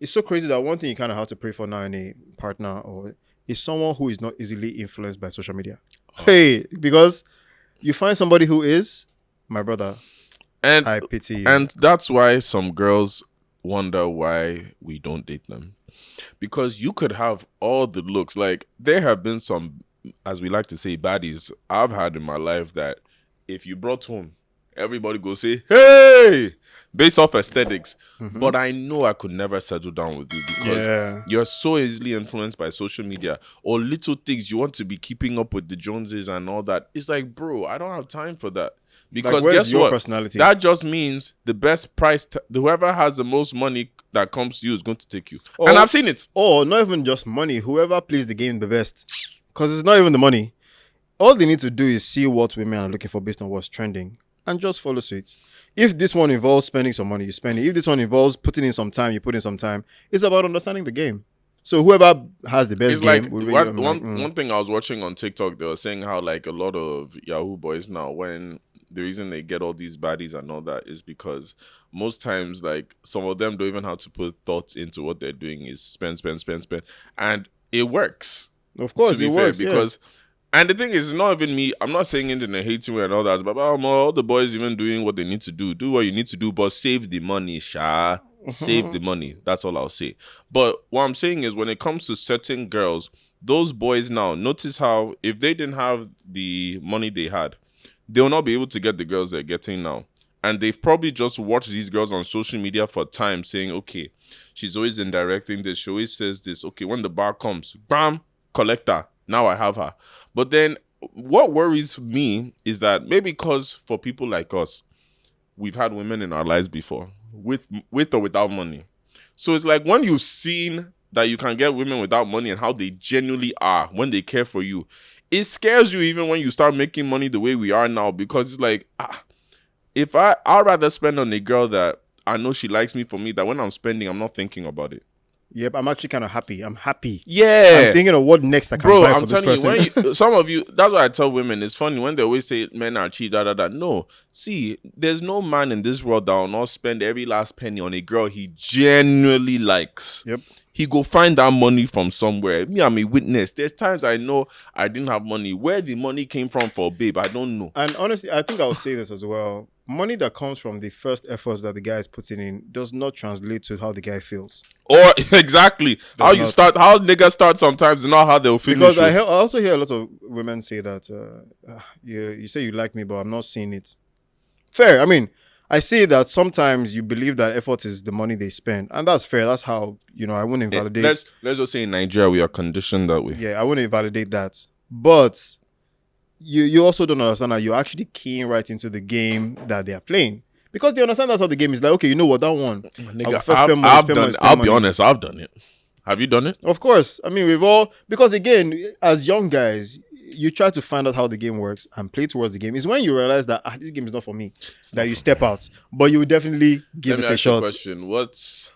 Speaker 2: It's so crazy that one thing you kind of have to pray for now in a partner or is someone who is not easily influenced by social media. Hey, because you find somebody who is, my brother.
Speaker 1: And
Speaker 2: I pity you.
Speaker 1: and that's why some girls wonder why we don't date them. Because you could have all the looks. Like, there have been some, as we like to say, baddies I've had in my life that if you brought home, everybody go say, hey, based off aesthetics. But I know I could never settle down with you because
Speaker 2: Yeah.
Speaker 1: you're so easily influenced by social media or little things. You want to be keeping up with the Joneses and all that. It's like, bro, I don't have time for that. Because
Speaker 2: where's
Speaker 1: guess
Speaker 2: your
Speaker 1: what?
Speaker 2: personality?
Speaker 1: That just means the best price, whoever has the most money that comes to you is going to take you. And I've seen it.
Speaker 2: Or not even just money. Whoever plays the game the best. Because it's not even the money. All they need to do is see what women are looking for based on what's trending and just follow suit. If this one involves spending some money, you spend it. If this one involves putting in some time, you put in some time. It's about understanding the game. So whoever has the best
Speaker 1: It's
Speaker 2: game
Speaker 1: like
Speaker 2: will really,
Speaker 1: one thing I was watching on TikTok, they were saying how like a lot of Yahoo boys now, when the reason they get all these baddies and all that is because most times, like, some of them don't even have to put thoughts into what they're doing, is spend, and it works.
Speaker 2: Of course,
Speaker 1: to be
Speaker 2: it
Speaker 1: fair,
Speaker 2: works,
Speaker 1: because and the thing is, it's not even me. I'm not saying it in a hating way and all that, but all the boys even doing what they need to do. Do what you need to do, but save the money, Sha. Save the money. That's all I'll say. But what I'm saying is, when it comes to certain girls, those boys now, notice how if they didn't have the money they had, they'll not be able to get the girls they're getting now. And they've probably just watched these girls on social media for time saying, okay, she's always indirecting this. She always says this. Okay, when the bar comes, bam, collect her. Now I have her. But then what worries me is that maybe because for people like us, we've had women in our lives before, with or without money. So it's like when you've seen that you can get women without money and how they genuinely are when they care for you, it scares you even when you start making money the way we are now, because it's like, if I'd rather spend on a girl that I know she likes me for me, that when I'm spending, I'm not thinking about it.
Speaker 2: Yep, I'm actually kind of happy. I'm happy.
Speaker 1: Yeah.
Speaker 2: I'm thinking of what next I can buy for this person.
Speaker 1: Bro, I'm telling you, some of you, that's why I tell women, it's funny when they always say men are cheap, da. No, see, there's no man in this world that will not spend every last penny on a girl he genuinely likes.
Speaker 2: Yep.
Speaker 1: He go find that money from somewhere. Me, I'm a witness. There's times I know I didn't have money. Where the money came from for babe, I don't know.
Speaker 2: And honestly, I think I'll say this as well. Money that comes from the first efforts that the guy is putting in does not translate to how the guy feels.
Speaker 1: Or exactly how niggas start sometimes is not how they'll finish.
Speaker 2: Because I also hear a lot of women say that you say you like me, but I'm not seeing it. Fair. I mean, I see that sometimes you believe that effort is the money they spend, and that's fair. That's how, I wouldn't invalidate.
Speaker 1: Let's just say in Nigeria we are conditioned that way.
Speaker 2: Yeah, I wouldn't invalidate that, but you also don't understand that you're actually keying right into the game that they are playing, because they understand that's how the game is. Like, okay, you know what, that one.
Speaker 1: Nigga, I'll be honest, I've done it. Have you done it?
Speaker 2: Of course. I mean, because again, as young guys, you try to find out how the game works and play towards the game. It's when you realize that this game is not for me that you step out. But you will definitely give it a shot.
Speaker 1: Question: What's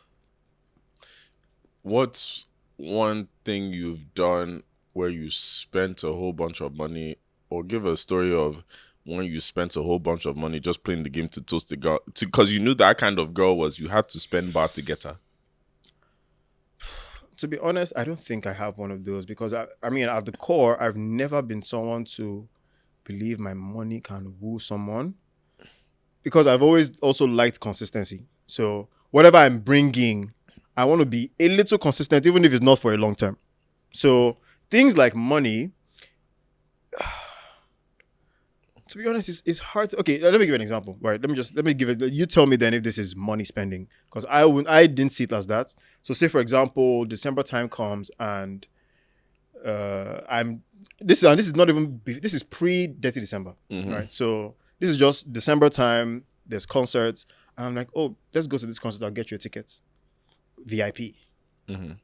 Speaker 1: one thing you've done where you spent a whole bunch of money, or give a story of when you spent a whole bunch of money just playing the game to toast the girl, because you knew that kind of girl was you had to spend bar to get her?
Speaker 2: To be honest, I don't think I have one of those, because I mean, at the core, I've never been someone to believe my money can woo someone, because I've always also liked consistency. So whatever I'm bringing, I want to be a little consistent, even if it's not for a long term. So things like money, to be honest, it's hard to... Okay, let me give an example. Right, let me give it... You tell me then if this is money spending, because I didn't see it as that. So say, for example, December time comes and this is pre-Detty December, right? So this is just December time, there's concerts, and I'm like, oh, let's go to this concert, I'll get you a ticket. VIP.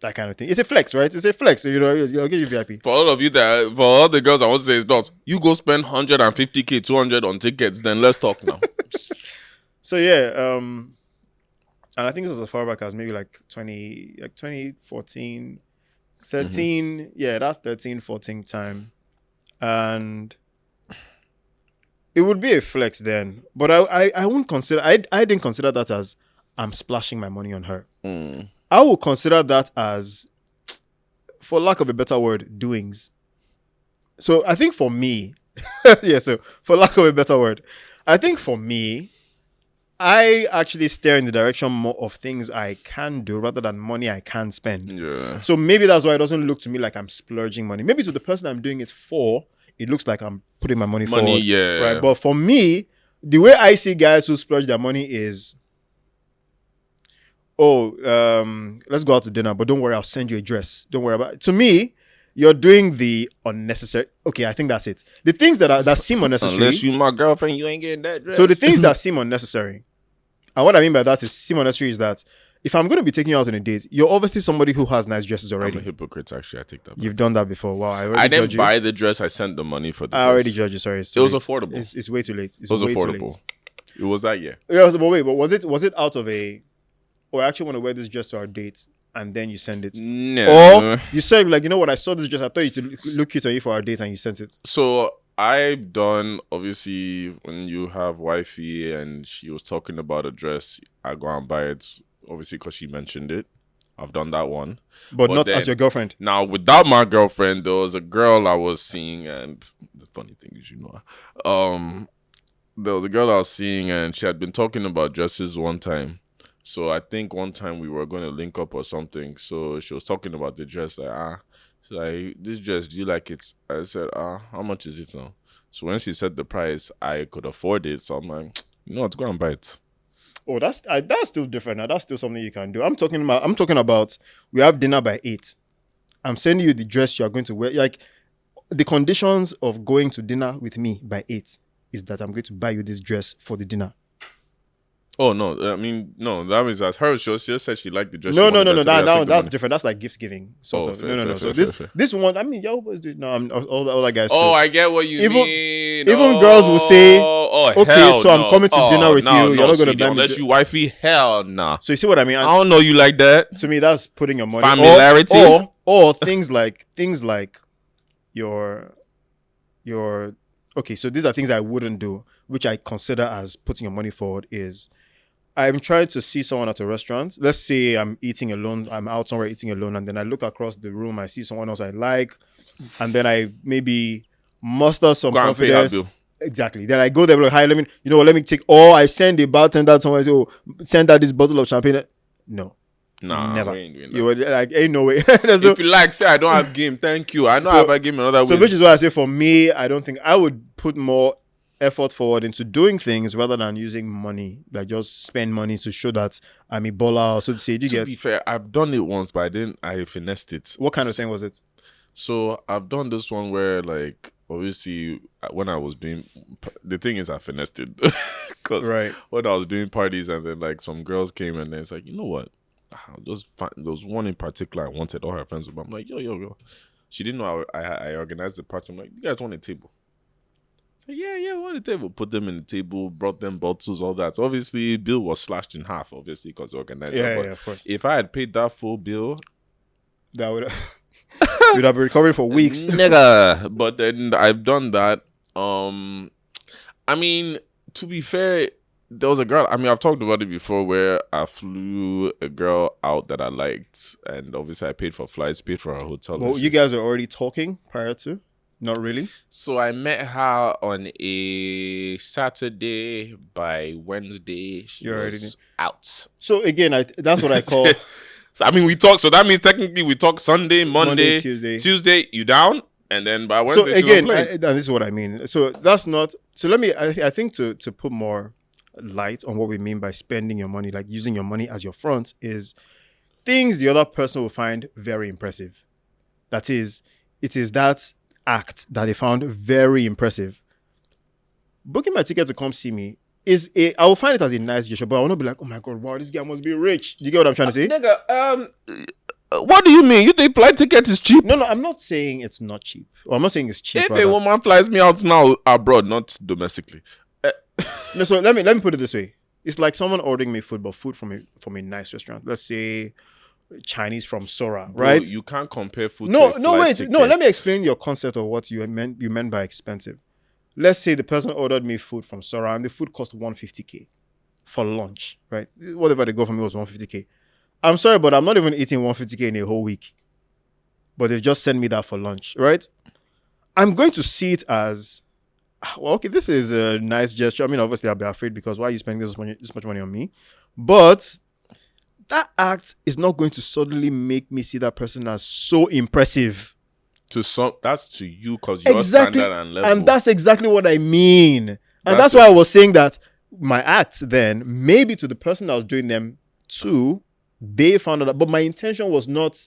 Speaker 2: That kind of thing. It's a flex, right? It's a flex. I'll give you VIP.
Speaker 1: For all of you for all the girls, I want to say it's not. You go spend 150k, 200 on tickets, then let's talk now.
Speaker 2: So yeah, and I think this was as far back as maybe like 2014, 13. Yeah, that 13, 14 time, and it would be a flex then. But I wouldn't consider. I didn't consider that as I'm splashing my money on her. I would consider that as, for lack of a better word, doings. So I think for me, for lack of a better word, I think for me, I actually steer in the direction more of things I can do rather than money I can spend.
Speaker 1: Yeah.
Speaker 2: So maybe that's why it doesn't look to me like I'm splurging money. Maybe to the person I'm doing it for, it looks like I'm putting my money forward.
Speaker 1: Yeah.
Speaker 2: Right. But for me, the way I see guys who splurge their money is, let's go out to dinner, but don't worry, I'll send you a dress. Don't worry about it. To me, you're doing the unnecessary. Okay, I think that's it. The things that seem unnecessary.
Speaker 1: Unless you my girlfriend, you ain't getting that dress.
Speaker 2: So the things that seem unnecessary, and what I mean by that is seem unnecessary is that if I'm going to be taking you out on a date, you're obviously somebody who has nice dresses already.
Speaker 1: I'm a hypocrite, actually. I take that back.
Speaker 2: You've done that before. Wow,
Speaker 1: I didn't buy the dress. I sent the money for the dress.
Speaker 2: I already judged you. Sorry,
Speaker 1: it was affordable.
Speaker 2: It's way too late.
Speaker 1: It was affordable. It was that year.
Speaker 2: Yeah, but wait, but was it out of a? Or I actually want to wear this dress to our date, and then you send it.
Speaker 1: No.
Speaker 2: Or you said like, you know what? I saw this dress. I thought you to look cute on you for our date, and you sent it.
Speaker 1: So I've done, obviously, when you have wifey and she was talking about a dress, I go and buy it, obviously, because she mentioned it. I've done that one.
Speaker 2: But not as your girlfriend.
Speaker 1: Now, without my girlfriend, there was a girl I was seeing, and the funny thing is, there was a girl I was seeing, and she had been talking about dresses one time. So I think one time we were going to link up or something. So she was talking about the dress, she's like, this dress, do you like it? I said, how much is it now? So when she said the price, I could afford it. So I'm like, you know what, go and buy it.
Speaker 2: Oh, that's still different. Now that's still something you can do. I'm talking about we have dinner by 8. I'm sending you the dress you are going to wear. Like the conditions of going to dinner with me by 8 is that I'm going to buy you this dress for the dinner.
Speaker 1: Oh, no. I mean, no, that means that her, she just said she liked the dress.
Speaker 2: No. That's different. That's like gift giving, sort of.
Speaker 1: Fair,
Speaker 2: No.
Speaker 1: Fair,
Speaker 2: So
Speaker 1: fair.
Speaker 2: this one, I mean, y'all boys do. No, all that guys.
Speaker 1: Oh,
Speaker 2: too.
Speaker 1: I get what you mean.
Speaker 2: Even girls will say, okay, so I'm coming to dinner with you. You're not going to buy me.
Speaker 1: Unless you wifey, hell nah.
Speaker 2: So you see what I mean?
Speaker 1: I don't know you like that.
Speaker 2: To me, that's putting your money.
Speaker 1: Familiarity.
Speaker 2: Or things like your. Okay, so these are things I wouldn't do, which I consider as putting your money forward is, I'm trying to see someone at a restaurant. Let's say I'm eating alone. I'm out somewhere eating alone. And then I look across the room. I see someone else I like. And then I maybe muster some confidence. Pay her bill. Exactly. Then I go there like, hi, let me take. Or I send the bartender someone and say, oh, send out this bottle of champagne. No.
Speaker 1: Nah,
Speaker 2: never.
Speaker 1: We ain't doing that.
Speaker 2: You would like, ain't no way.
Speaker 1: If you like, say I don't have game. Thank you. I know I have a game another way.
Speaker 2: So which is why I say for me, I don't think I would put more effort forward into doing things rather than using money, like just spend money to show that I'm a baller. So to say,
Speaker 1: to be fair, I've done it once, but I finessed it.
Speaker 2: What kind of thing was it?
Speaker 1: So I've done this one where, like, obviously when I was doing, the thing is I finessed it because when I was doing parties and then like some girls came and then it's like, you know what, there was one in particular I wanted all her friends, but I'm like, yo. She didn't know I organized the party. I'm like, you guys want a table? Yeah, we want a table. Put them in the table, brought them bottles, all that. So obviously, bill was slashed in half, obviously, because the organizer.
Speaker 2: Yeah, of course.
Speaker 1: If I had paid that full bill,
Speaker 2: that would you'd have been recovering for weeks.
Speaker 1: Nigga. But then I've done that. I mean, to be fair, there was a girl, I mean, I've talked about it before where I flew a girl out that I liked. And obviously, I paid for flights, paid for her hotel.
Speaker 2: Well, you guys were already talking prior to? Not really.
Speaker 1: So I met her on a Saturday. By Wednesday, she was out.
Speaker 2: So again, that's what I call.
Speaker 1: So, I mean, we talk. So that means technically we talk Sunday, Monday, Tuesday. You down, and then by Wednesday.
Speaker 2: So again, and this is what I mean. So that's not. So let me. I think to put more light on what we mean by spending your money, like using your money as your front, is things the other person will find very impressive. That is, it is that act that they found very impressive. Booking my ticket to come see me I will find it as a nice gesture, but I will not be like, oh my god, wow, this guy must be rich. Do you get what I'm trying to say?
Speaker 1: Nigga, what do you mean? You think flight ticket is cheap?
Speaker 2: No, I'm not saying it's not cheap. Or I'm not saying it's cheap.
Speaker 1: If a woman flies me out now abroad, not domestically.
Speaker 2: No, so let me put it this way. It's like someone ordering me food, but food from a nice restaurant. Let's say Chinese from Sora, right?
Speaker 1: Bro, you can't compare food.
Speaker 2: No,
Speaker 1: to a
Speaker 2: wait.
Speaker 1: ticket.
Speaker 2: No, let me explain your concept of what you meant by expensive. Let's say the person ordered me food from Sora and the food cost 150k for lunch, right? Whatever they go for me was 150k. I'm sorry, but I'm not even eating 150k in a whole week. But they've just sent me that for lunch, right? I'm going to see it as well, okay, this is a nice gesture. I mean, obviously, I'll be afraid because why are you spending this much money on me? But that act is not going to suddenly make me see that person as so impressive.
Speaker 1: That's to you because your
Speaker 2: Exactly,
Speaker 1: standard and level.
Speaker 2: and that's exactly what I mean. And that's why I was saying that my acts then, maybe to the person that was doing them too, they found out. But my intention was not,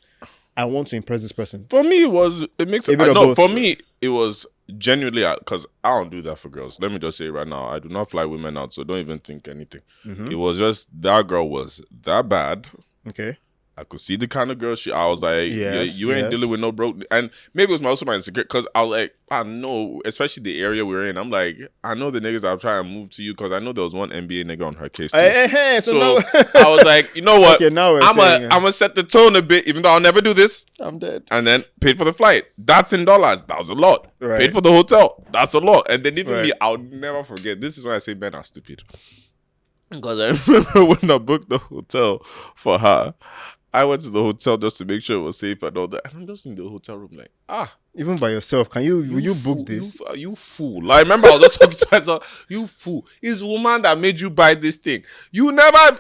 Speaker 2: I want to impress this person.
Speaker 1: For me, for me, it was genuinely because I don't do that for girls. Let me just say right now, I do not fly women out, so don't even think anything.
Speaker 2: Mm-hmm.
Speaker 1: It was just that girl was that bad.
Speaker 2: Okay.
Speaker 1: I could see the kind of girl I was like,
Speaker 2: yes,
Speaker 1: you ain't dealing with no broke. And maybe it was also my insecurity because I was like, I know, especially the area we're in. I'm like, I know the niggas I'll try and move to you because I know there was one NBA nigga on her case too. So I was like, you know what?
Speaker 2: Okay, now I'm
Speaker 1: gonna set the tone a bit, even though I'll never do this.
Speaker 2: I'm dead.
Speaker 1: And then paid for the flight. That's in dollars. That was a lot.
Speaker 2: Right.
Speaker 1: Paid for the hotel. That's a lot. And then even me, I'll never forget. This is why I say men are stupid. Because I remember when I booked the hotel for her, I went to the hotel just to make sure it was safe and all that. And I'm just in the hotel room like,
Speaker 2: even by yourself, will you book this?
Speaker 1: You fool. Like, I remember I was just talking to myself, you fool. It's woman that made you buy this thing. You never,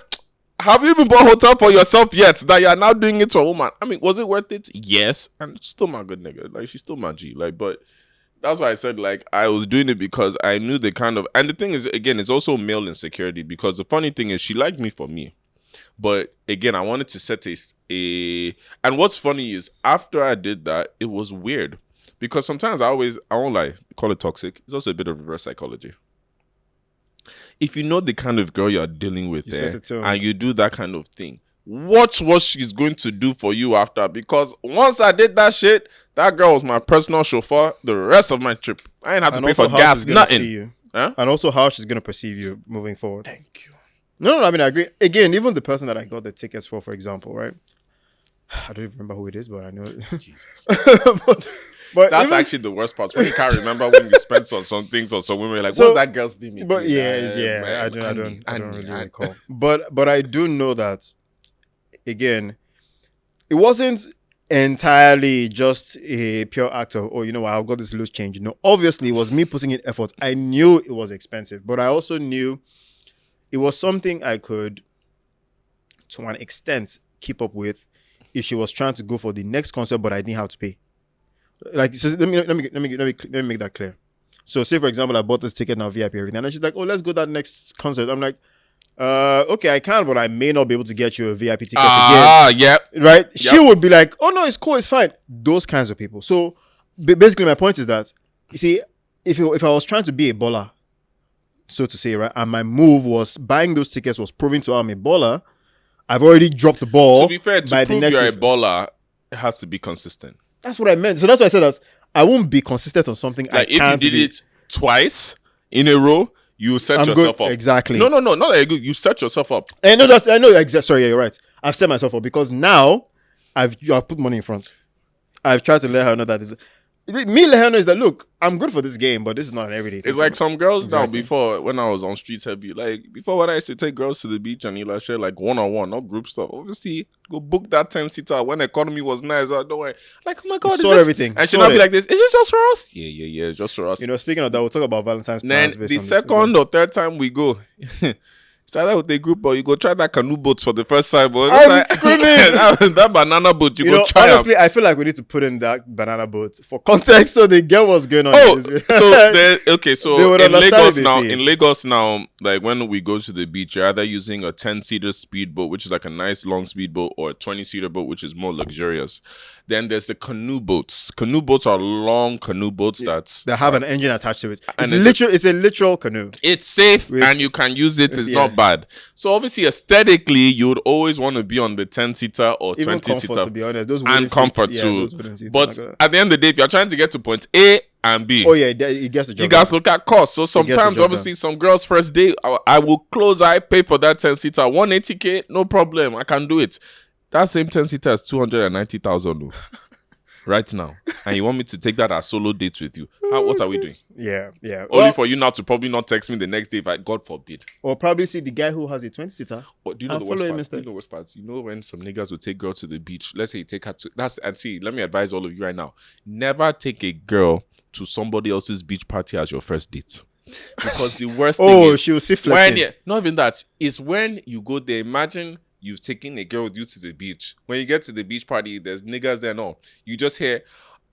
Speaker 1: have you even bought hotel for yourself yet that you are now doing it to a woman? I mean, was it worth it? Yes. And still my good nigga. Like, she's still my G. Like, but that's why I said, like, I was doing it because I knew the kind of, and the thing is, again, it's also male insecurity because the funny thing is she liked me for me. But again, I wanted to set and what's funny is after I did that, it was weird because sometimes I won't lie, call it toxic. It's also a bit of reverse psychology. If you know the kind of girl you're dealing with and you do that kind of thing, watch what she's going to do for you after. Because once I did that shit, that girl was my personal chauffeur the rest of my trip. I ain't have to pay for gas, nothing.
Speaker 2: Huh? And also how she's going to perceive you moving forward.
Speaker 1: Thank you.
Speaker 2: No, I mean, I agree. Again, even the person that I got the tickets for example, right? I don't even remember who it is, but I know.
Speaker 1: Jesus.
Speaker 2: but
Speaker 1: that's actually the worst part. When you can't remember when you spent on some things or some women, like, what's that girl's name?
Speaker 2: But I don't really recall. But I do know that, again, it wasn't entirely just a pure act of, I've got this loose change. Obviously, it was me putting in effort. I knew it was expensive, but I also knew it was something I could, to an extent, keep up with if she was trying to go for the next concert, but I didn't have to pay. Like, so let me make that clear. So, say for example, I bought this ticket now, VIP, everything, and then she's like, "Oh, let's go to that next concert." I'm like, "Okay, I can, but I may not be able to get you a VIP ticket again."
Speaker 1: Yep.
Speaker 2: Right? Yep. She would be like, "Oh no, it's cool, it's fine." Those kinds of people. So, basically, my point is that, you see, if I was trying to be a baller, so to say, right, and my move was buying those tickets was proving to I'm a baller, I've already dropped the ball.
Speaker 1: To be fair, to prove you're a baller, it has to be consistent.
Speaker 2: That's what I meant. So that's why I said that I won't be consistent on something.
Speaker 1: Like, if you did it twice in a row, you set yourself up.
Speaker 2: Exactly.
Speaker 1: No, not that you're good. You set yourself up.
Speaker 2: I know. Exactly. Sorry, yeah, you're right. I've set myself up because now I've put money in front. I've tried to let her know that me let her know is that, look, I'm good for this game, but this is not an everyday thing.
Speaker 1: It's like some girls now, before, when I was on Streets Heavy, like, before when I used to take girls to the beach and you share like one-on-one, not group stuff. Obviously, go book that 10-seater when the economy was nice. Don't worry. Like, oh my God,
Speaker 2: everything.
Speaker 1: And she'll not be like this. Is this just for us? Yeah, it's just for us.
Speaker 2: Speaking of that, we'll talk about Valentine's
Speaker 1: plans. Then the second or third time we go, it's either with a group or you go try that canoe boat for the first time. But that banana boat, you go try.
Speaker 2: Honestly, I feel like we need to put in that banana boat for context so they get what's going on.
Speaker 1: So in Lagos now, like when we go to the beach, you're either using a 10-seater speedboat, which is like a nice long speedboat, or a 20-seater boat, which is more luxurious. Then there's the canoe boats. Canoe boats are long canoe boats that
Speaker 2: have an engine attached to it. It's a literal canoe.
Speaker 1: It's safe and you can use it. It's not bad. So obviously, aesthetically, you would always want to be on the 10-seater or 20-seater.
Speaker 2: To be honest, those
Speaker 1: and comfort too. But at the end of the day, if you're trying to get to point A and B,
Speaker 2: it gets the job.
Speaker 1: You guys look at cost. So sometimes, obviously, some girls' first day, I will close. I pay for that 10-seater, 180K, no problem. I can do it. That same 10-seater is 290,000 right now, and you want me to take that as solo dates with you? What are we doing?
Speaker 2: Yeah.
Speaker 1: Only for you now to probably not text me the next day, if God forbid.
Speaker 2: Or probably see the guy who has a 20-seater.
Speaker 1: But do you know the worst part? You know when some niggas will take girls to the beach. Let's say you take her to let me advise all of you right now. Never take a girl to somebody else's beach party as your first date. Because the worst thing is
Speaker 2: she will see flexing.
Speaker 1: not even that. It's when you go there. Imagine you've taken a girl with you to the beach. When you get to the beach party, there's niggas there and all. You just hear,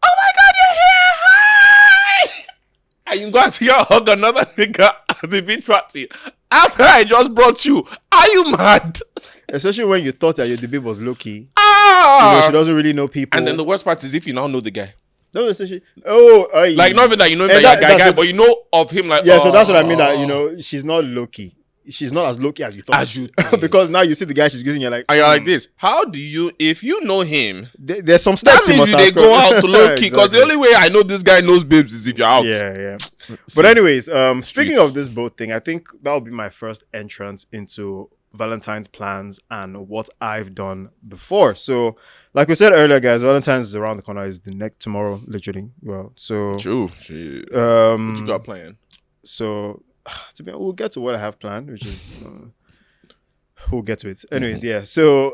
Speaker 1: "Oh my God, you're here! Hi!" And you go and see her hug another nigga at the beach party. After I just brought you. Are you mad?
Speaker 2: Especially when you thought that your debate was low-key.
Speaker 1: Ah!
Speaker 2: She doesn't really know people.
Speaker 1: And then the worst part is if you now know the guy.
Speaker 2: Like, not even that
Speaker 1: you know him, that guy, but you know of him, like,
Speaker 2: so that's what I mean. That she's not low-key. She's not as low-key as you thought. Because now you see the guy she's using, you're like,
Speaker 1: and you're like this. How do you, if you know him,
Speaker 2: there's some steps
Speaker 1: that means they go out to low-key. Because the only way I know this guy knows babes is if you're out.
Speaker 2: Yeah. But anyways, speaking of this boat thing, I think that'll be my first entrance into Valentine's plans and what I've done before. So, like we said earlier, guys, Valentine's is around the corner. Is the next tomorrow, literally. Well, so
Speaker 1: true. What you got planned?
Speaker 2: So, we'll get to what I have planned, which is we'll get to it. Anyways, yeah. So,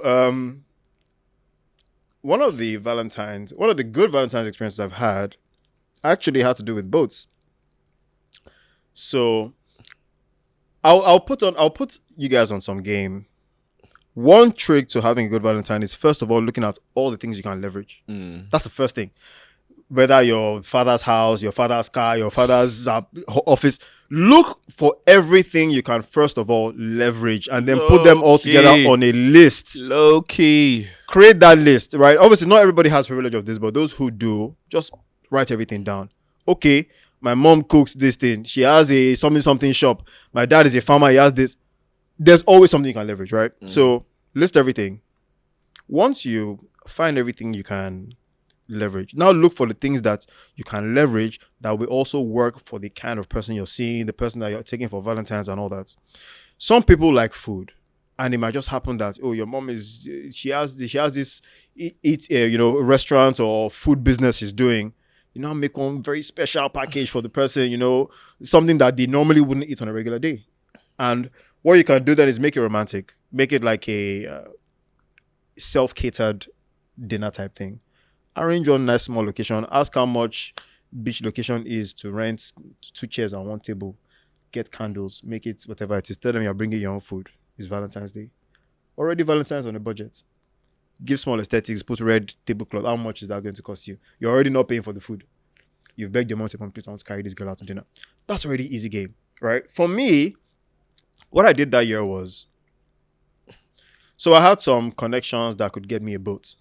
Speaker 2: one of the good Valentine's experiences I've had actually had to do with boats. So I'll put you guys on some game. One trick to having a good Valentine is, first of all, looking at all the things you can leverage. That's the first thing. Whether your father's house, your father's car, your father's office, look for everything you can first of all leverage and then put them all together on a list.
Speaker 1: Low key.
Speaker 2: Create that list, right? Obviously, not everybody has privilege of this, but those who do, just write everything down. Okay, my mom cooks this thing. She has a something shop. My dad is a farmer. He has this. There's always something you can leverage, right? So list everything. Once you find everything you can leverage, now look for the things that you can leverage that will also work for the kind of person you're seeing, the person that you're taking for Valentine's and all that. Some people like food, and it might just happen that, oh, your mom she has this restaurant or food business she's doing. You know, make one very special package for the person, something that they normally wouldn't eat on a regular day. And what you can do then is make it romantic. Make it like a self-catered dinner type thing. Arrange one nice small location. Ask how much beach location is to rent 2 chairs and 1 table. Get candles. Make it whatever it is. Tell them you're bringing your own food. It's Valentine's Day. Already Valentine's on a budget. Give small aesthetics, put red tablecloth. How much is that going to cost you? You're already not paying for the food. You've begged your mom to come, please, I want to carry this girl out to dinner. That's already easy game, right? For me, what I did that year was, so I had some connections that could get me a boat.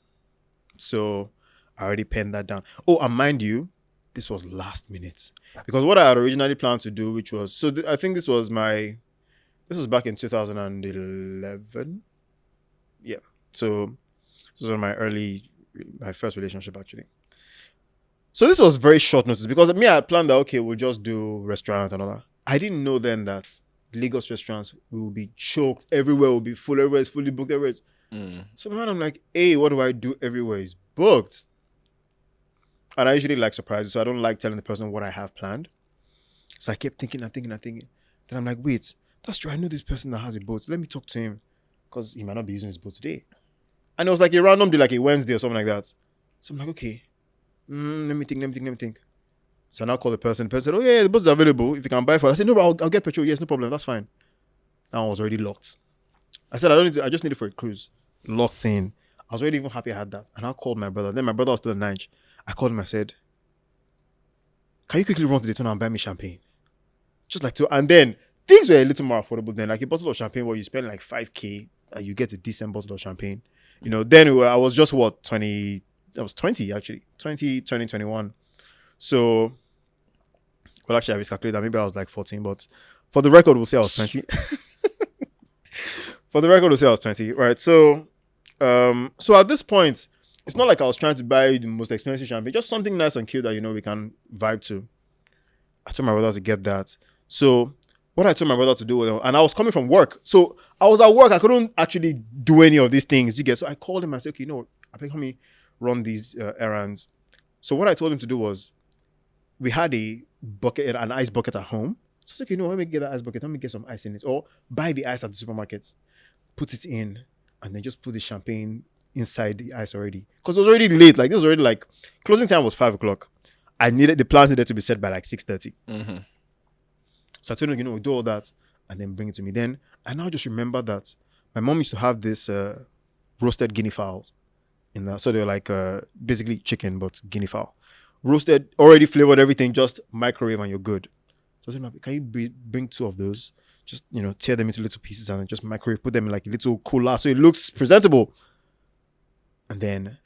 Speaker 2: So I already penned that down. Oh, and mind you, this was last minute. Because what I had originally planned to do, which was, I think this was back in 2011. Yeah. So this was my first relationship, actually. So this was very short notice because me, I had planned that, okay, we'll just do restaurants and all that. I didn't know then that Lagos restaurants will be choked. Everywhere will be full. Everywhere is fully booked. Everywhere is. So man, I'm like, hey, what do I do? Everywhere is booked. And I usually like surprises, so I don't like telling the person what I have planned. So I kept thinking. Then I'm like, wait, that's true. I know this person that has a boat. Let me talk to him because he might not be using his boat today. And it was like a random day, like a Wednesday or something like that. So I'm like, okay, let me think. So I now call the person. The person said, oh yeah, the boat is available. If you can buy for it. I said, no, but I'll get petrol. Yes, no problem. That's fine. That one was already locked. I said, I just need it for a cruise. Locked in. I was already even happy I had that. And I called my brother. Then my brother was still in Nigeria. I called him. I said, can you quickly run to Daytona and buy me champagne? Just like and then things were a little more affordable then. Like a bottle of champagne where you spend like 5K and you get a decent bottle of champagne. Then I was just 20, I was 20 actually. 21. So, well, actually I miscalculated that. Maybe I was like 14, but for the record, we'll say I was 20. For the record, we'll say I was 20, right? So at this point, it's not like I was trying to buy the most expensive champagne, just something nice and cute that, we can vibe to. I told my brother to get that. So what I told my brother to do, and I was coming from work. So I was at work. I couldn't actually do any of these things. So I called him and said, okay, I think help me run these errands. So what I told him to do was, we had an ice bucket at home. So I said, let me get that ice bucket. Let me get some ice in it. Or buy the ice at the supermarket, put it in, and then just put the champagne inside the ice already. Because it was already late. Like, this was already closing time was 5 o'clock. the plans needed to be set by like 6:30.
Speaker 1: Mm-hmm.
Speaker 2: So I told him, do all that and then bring it to me. Then I now just remember that my mom used to have this roasted guinea fowls in that. So they're like basically chicken, but guinea fowl. Roasted, already flavored, everything, just microwave and you're good. So I said, can you bring 2 of those? Just, tear them into little pieces and then just microwave, put them in like a little cooler so it looks presentable. And then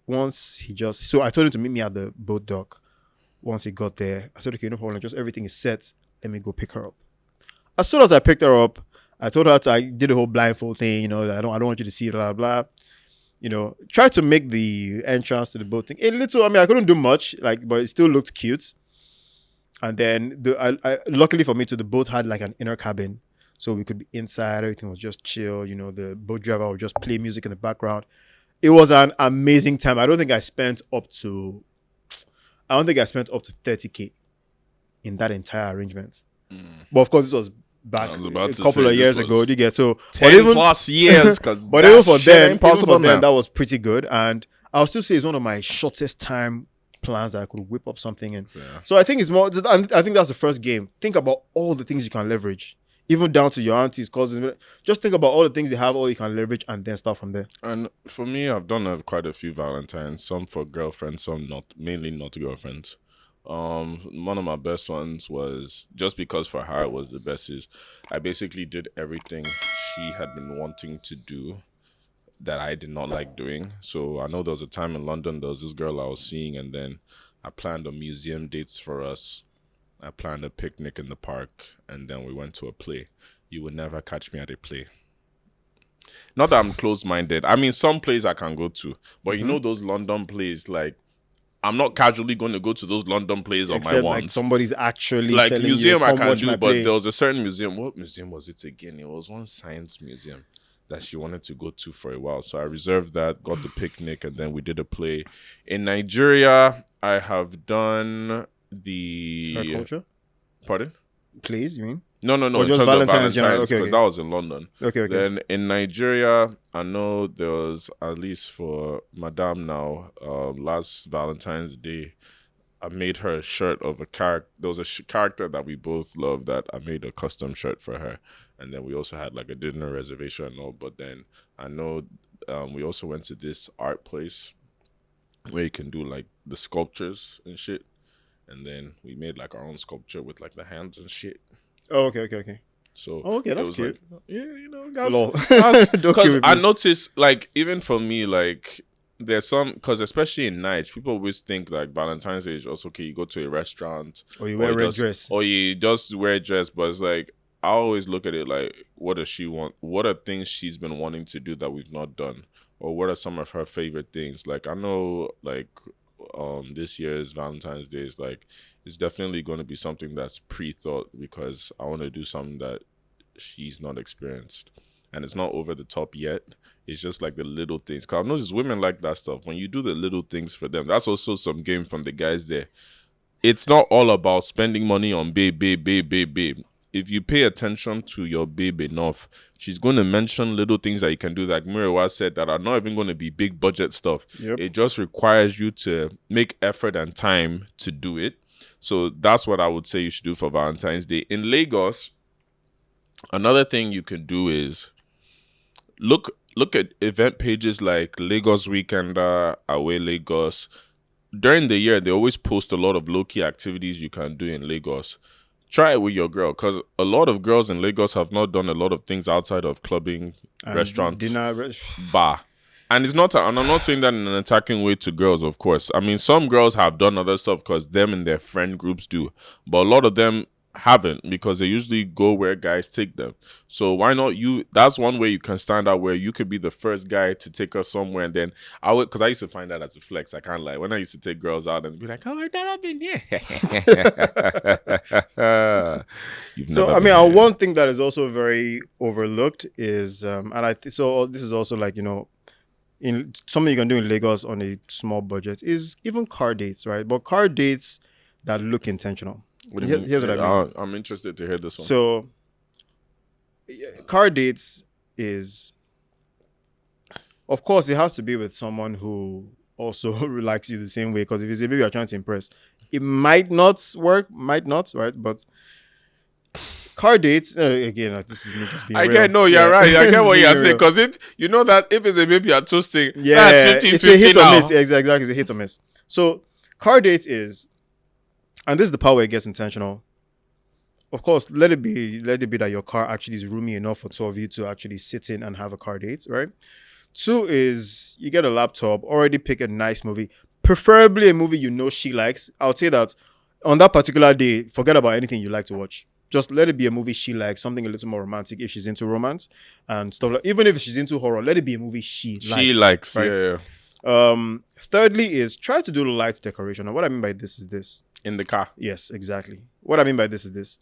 Speaker 2: once so I told him to meet me at the boat dock. Once he got there, I said, okay, no problem. Just everything is set. Let me go pick her up. As soon as I picked her up, I told her I did the whole blindfold thing, I don't want you to see it, blah, blah. Tried to make the entrance to the boat thing a little. I mean, I couldn't do much, but it still looked cute. And then luckily for me too, the boat had like an inner cabin, so we could be inside. Everything was just chill. The boat driver would just play music in the background. It was an amazing time. I don't think I spent up to 30K in that entire arrangement. But of course, this was back a couple of years ago. You get so
Speaker 1: 10 plus years, because
Speaker 2: but even for them, that was pretty good. And I'll still say it's one of my shortest time plans that I could whip up something in.
Speaker 1: Yeah.
Speaker 2: So I think it's more. I think that's the first game. Think about all the things you can leverage, even down to your aunties, cousins. Just think about all the things you have, all you can leverage, and then start from there.
Speaker 1: And for me, I've done quite a few Valentines. Some for girlfriends, some not. Mainly not girlfriends. One of my best ones was, just because for her it was the best, is I basically did everything she had been wanting to do that I did not like doing. So I know there was a time in London, there was this girl I was seeing, and then I planned a museum dates for us. I planned a picnic in the park, and then we went to a play. You would never catch me at a play. Not that I'm closed-minded. I mean, some plays I can go to, but those London plays, like, I'm not casually going to go to those London plays on my ones.
Speaker 2: Like somebody's actually
Speaker 1: like
Speaker 2: telling
Speaker 1: museum
Speaker 2: you,
Speaker 1: I can do,
Speaker 2: but
Speaker 1: play. There was a certain museum. What museum was it again? It was one science museum that she wanted to go to for a while. So I reserved that, got the picnic, and then we did a play. In Nigeria, I have done the...
Speaker 2: Her culture?
Speaker 1: Pardon?
Speaker 2: Plays, you mean?
Speaker 1: No. In terms of Valentine's, because that was in London.
Speaker 2: Okay.
Speaker 1: Then in Nigeria, I know there was, at least for Madame now, last Valentine's Day, I made her a shirt of a character. There was a character that we both loved that I made a custom shirt for her. And then we also had like a dinner reservation and all. But then I know we also went to this art place where you can do like the sculptures and shit. And then we made like our own sculpture with like the hands and shit.
Speaker 2: Oh, okay.
Speaker 1: So
Speaker 2: okay, that's cute.
Speaker 1: Like, guys, because I noticed, like, even for me, like, there's some, because especially in nights, people always think like Valentine's Day is just okay. You go to a restaurant,
Speaker 2: or you wear a red dress,
Speaker 1: or you just wear a dress. But it's like, I always look at it like, what does she want? What are things she's been wanting to do that we've not done, or what are some of her favorite things? Like, I know, like, this year's Valentine's Day is like, it's definitely going to be something that's pre-thought, because I want to do something that she's not experienced, and it's not over the top yet. It's just like the little things, because I've noticed women like that stuff. When you do the little things for them, that's also some game from the guys there. It's not all about spending money on babe. If you pay attention to your babe enough, she's going to mention little things that you can do, like Miriwa said, that are not even going to be big budget stuff.
Speaker 2: Yep.
Speaker 1: It just requires you to make effort and time to do it. So that's what I would say you should do for Valentine's Day. In Lagos, another thing you can do is look at event pages like Lagos Weekender, Away Lagos. During the year, they always post a lot of low-key activities you can do in Lagos. Try it with your girl, because a lot of girls in Lagos have not done a lot of things outside of clubbing, restaurants,
Speaker 2: dinner,
Speaker 1: bar. And it's not, and I'm not saying that in an attacking way to girls, of course. I mean, some girls have done other stuff because them and their friend groups do. But a lot of them haven't, because they usually go where guys take them. So why not you? That's one way you can stand out, where you could be the first guy to take her somewhere. And then because I used to find that as a flex. I can't lie. When I used to take girls out and be like, oh, I've never been here.
Speaker 2: One thing that is also very overlooked is, so this is also like, in something you can do in Lagos on a small budget is even car dates, right? But car dates that look intentional. Here's what I mean.
Speaker 1: I'm interested to hear this one.
Speaker 2: So, car dates is, of course, it has to be with someone who also likes you the same way. Because if it's a baby you're trying to impress, it might not work, right? But car dates, again, like, this is me just being
Speaker 1: I
Speaker 2: real.
Speaker 1: get, no, you're
Speaker 2: Yeah.
Speaker 1: right. I
Speaker 2: This
Speaker 1: get
Speaker 2: is
Speaker 1: what
Speaker 2: me
Speaker 1: you're
Speaker 2: being
Speaker 1: saying.
Speaker 2: real.
Speaker 1: Because if you know that if it's a baby you're toasting,
Speaker 2: Yeah,
Speaker 1: that's 50,
Speaker 2: it's
Speaker 1: 50
Speaker 2: a hit
Speaker 1: now.
Speaker 2: or miss. Yeah, exactly, it's a hit or miss. So car dates is, and this is the part where it gets intentional. Of course, let it be that your car actually is roomy enough for two of you to actually sit in and have a car date, right? 2 is you get a laptop, already pick a nice movie, preferably a movie you know she likes. I would say that on that particular day, forget about anything you like to watch. Just let it be a movie she likes, something a little more romantic if she's into romance and stuff like. Even if she's into horror, let it be a movie she likes. Right?
Speaker 1: Yeah.
Speaker 2: Thirdly is try to do the light decoration. And what I mean by this is this.
Speaker 1: In the car.
Speaker 2: Yes, exactly. What I mean by this is this.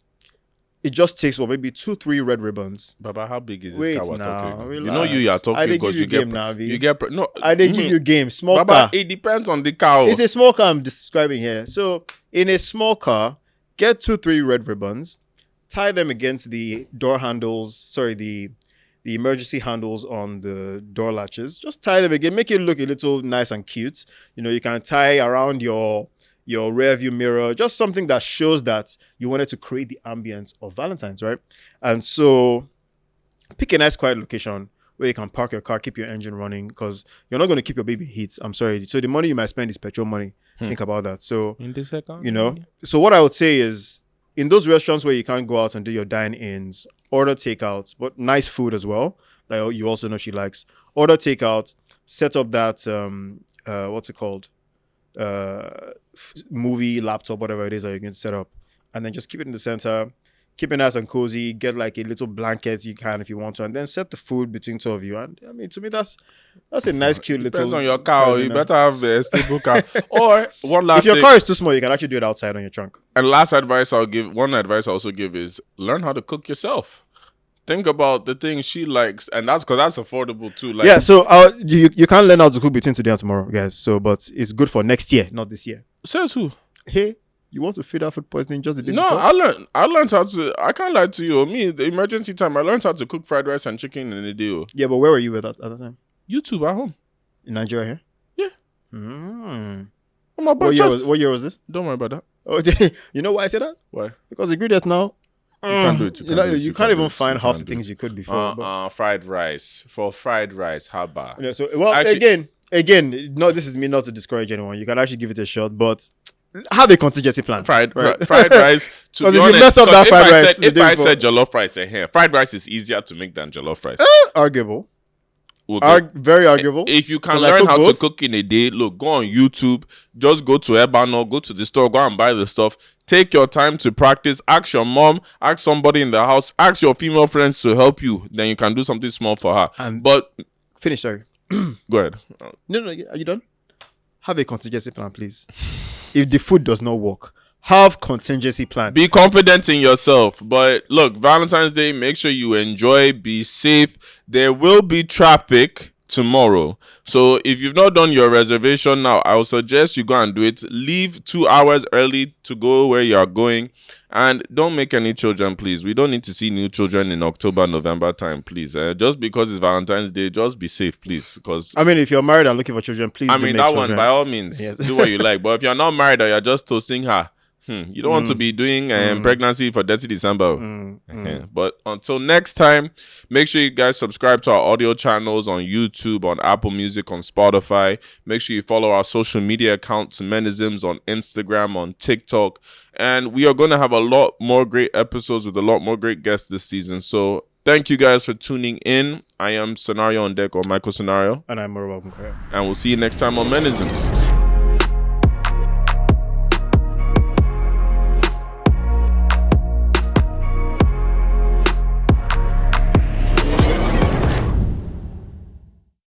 Speaker 2: It just takes maybe 2-3 red ribbons.
Speaker 1: Baba, how big is this
Speaker 2: Wait
Speaker 1: car we're
Speaker 2: now,
Speaker 1: talking?
Speaker 2: relax.
Speaker 1: You know you are talking
Speaker 2: I did
Speaker 1: because
Speaker 2: give you game now,
Speaker 1: you get no.
Speaker 2: I did give you game. Small
Speaker 1: Baba,
Speaker 2: car.
Speaker 1: it depends on the car.
Speaker 2: It's a small car I'm describing here. So in a small car, get 2-3 red ribbons, tie them against the door handles. Sorry, the emergency handles on the door latches. Just tie them again. Make it look a little nice and cute. You know, you can tie around your rear view mirror, just something that shows that you wanted to create the ambience of Valentine's, right? And so pick a nice quiet location where you can park your car, keep your engine running, because you're not going to keep your baby heat. I'm sorry. So the money you might spend is petrol money. Think about that. So,
Speaker 1: In the second,
Speaker 2: you know, so what I would say is in those restaurants where you can't go out and do your dine-ins, order takeouts, but nice food as well, that you also know she likes. Order takeout, set up that, what's it called? Movie, laptop, whatever it is that you're going to set up, and then just keep it in the center, keep it nice and cozy, get like a little blanket you can if you want to, and then set the food between two of you. And I mean, to me, that's a nice, cute
Speaker 1: depends
Speaker 2: little.
Speaker 1: on your car. You better have a stable car. Or one last
Speaker 2: If your
Speaker 1: thing,
Speaker 2: car is too small, you can actually do it outside on your trunk.
Speaker 1: and last advice I'll give, one advice I also give is learn how to cook yourself. Think about the things she likes, and that's because that's affordable too. Like,
Speaker 2: Yeah, so you can't learn how to cook between today and tomorrow, guys. So, but it's good for next year, not this year.
Speaker 1: says who?
Speaker 2: Hey, you want to feed her food poisoning just the day
Speaker 1: No,
Speaker 2: before?
Speaker 1: I learned how to. I can't lie to you. Me, the emergency time, I learned how to cook fried rice and chicken in a day. Oh.
Speaker 2: Yeah, but where were you at that time?
Speaker 1: YouTube at home.
Speaker 2: In Nigeria here?
Speaker 1: Yeah.
Speaker 2: Mm.
Speaker 1: Oh, my
Speaker 2: What year was this?
Speaker 1: Don't worry about that.
Speaker 2: Oh, you know why I say that?
Speaker 1: Why?
Speaker 2: Because ingredients now.
Speaker 1: You can't do it.
Speaker 2: You can't even find half the things you could before.
Speaker 1: Fried rice. For fried rice, how about?
Speaker 2: You know, so well,
Speaker 1: Actually,
Speaker 2: again, no, this is me not to discourage anyone. You can actually give it a shot, but have a contingency plan.
Speaker 1: fried
Speaker 2: right?
Speaker 1: rice. To
Speaker 2: Because
Speaker 1: be
Speaker 2: if
Speaker 1: honest,
Speaker 2: you mess up that
Speaker 1: 'cause
Speaker 2: fried rice, the
Speaker 1: if
Speaker 2: day
Speaker 1: I
Speaker 2: before-
Speaker 1: said jollof rice, fried rice is easier to make than jollof rice.
Speaker 2: Arguable.
Speaker 1: We'll go.
Speaker 2: Very arguable.
Speaker 1: If you can
Speaker 2: 'Cause I
Speaker 1: learn
Speaker 2: cook
Speaker 1: how to
Speaker 2: both.
Speaker 1: cook in a day, look, go on YouTube. Just go to Ebano, go to the store, go and buy the stuff. Take your time to practice. Ask your mom, ask somebody in the house, ask your female friends to help you. Then you can do something small for her. But
Speaker 2: Finish, sorry.
Speaker 1: go ahead.
Speaker 2: No, are you done? Have a contingency plan, please. If the food does not work, have contingency plan.
Speaker 1: Be confident in yourself. But look, Valentine's Day, make sure you enjoy, be safe. There will be traffic tomorrow. So if you've not done your reservation now, I would suggest you go and do it. Leave 2 hours early to go where you are going. And don't make any children, please. We don't need to see new children in October, November time, please. Just because it's Valentine's Day, just be safe, please. Because
Speaker 2: I mean, if you're married and looking for children, please
Speaker 1: I
Speaker 2: do
Speaker 1: mean,
Speaker 2: make
Speaker 1: that
Speaker 2: children.
Speaker 1: one, by all means,
Speaker 2: Yes.
Speaker 1: do what you like. But if you're not married or you're just toasting her, you don't want to be doing pregnancy for Detty December. But until next time, make sure you guys subscribe to our audio channels on YouTube, on Apple Music, on Spotify. Make sure you follow our social media accounts, Menisms, on Instagram, on TikTok. And we are going to have a lot more great episodes with a lot more great guests this season. So thank you guys for tuning in. I am Scenario on Deck, or Michael Scenario.
Speaker 2: And I'm Moroba Bunkaya.
Speaker 1: And we'll see you next time on Menisms.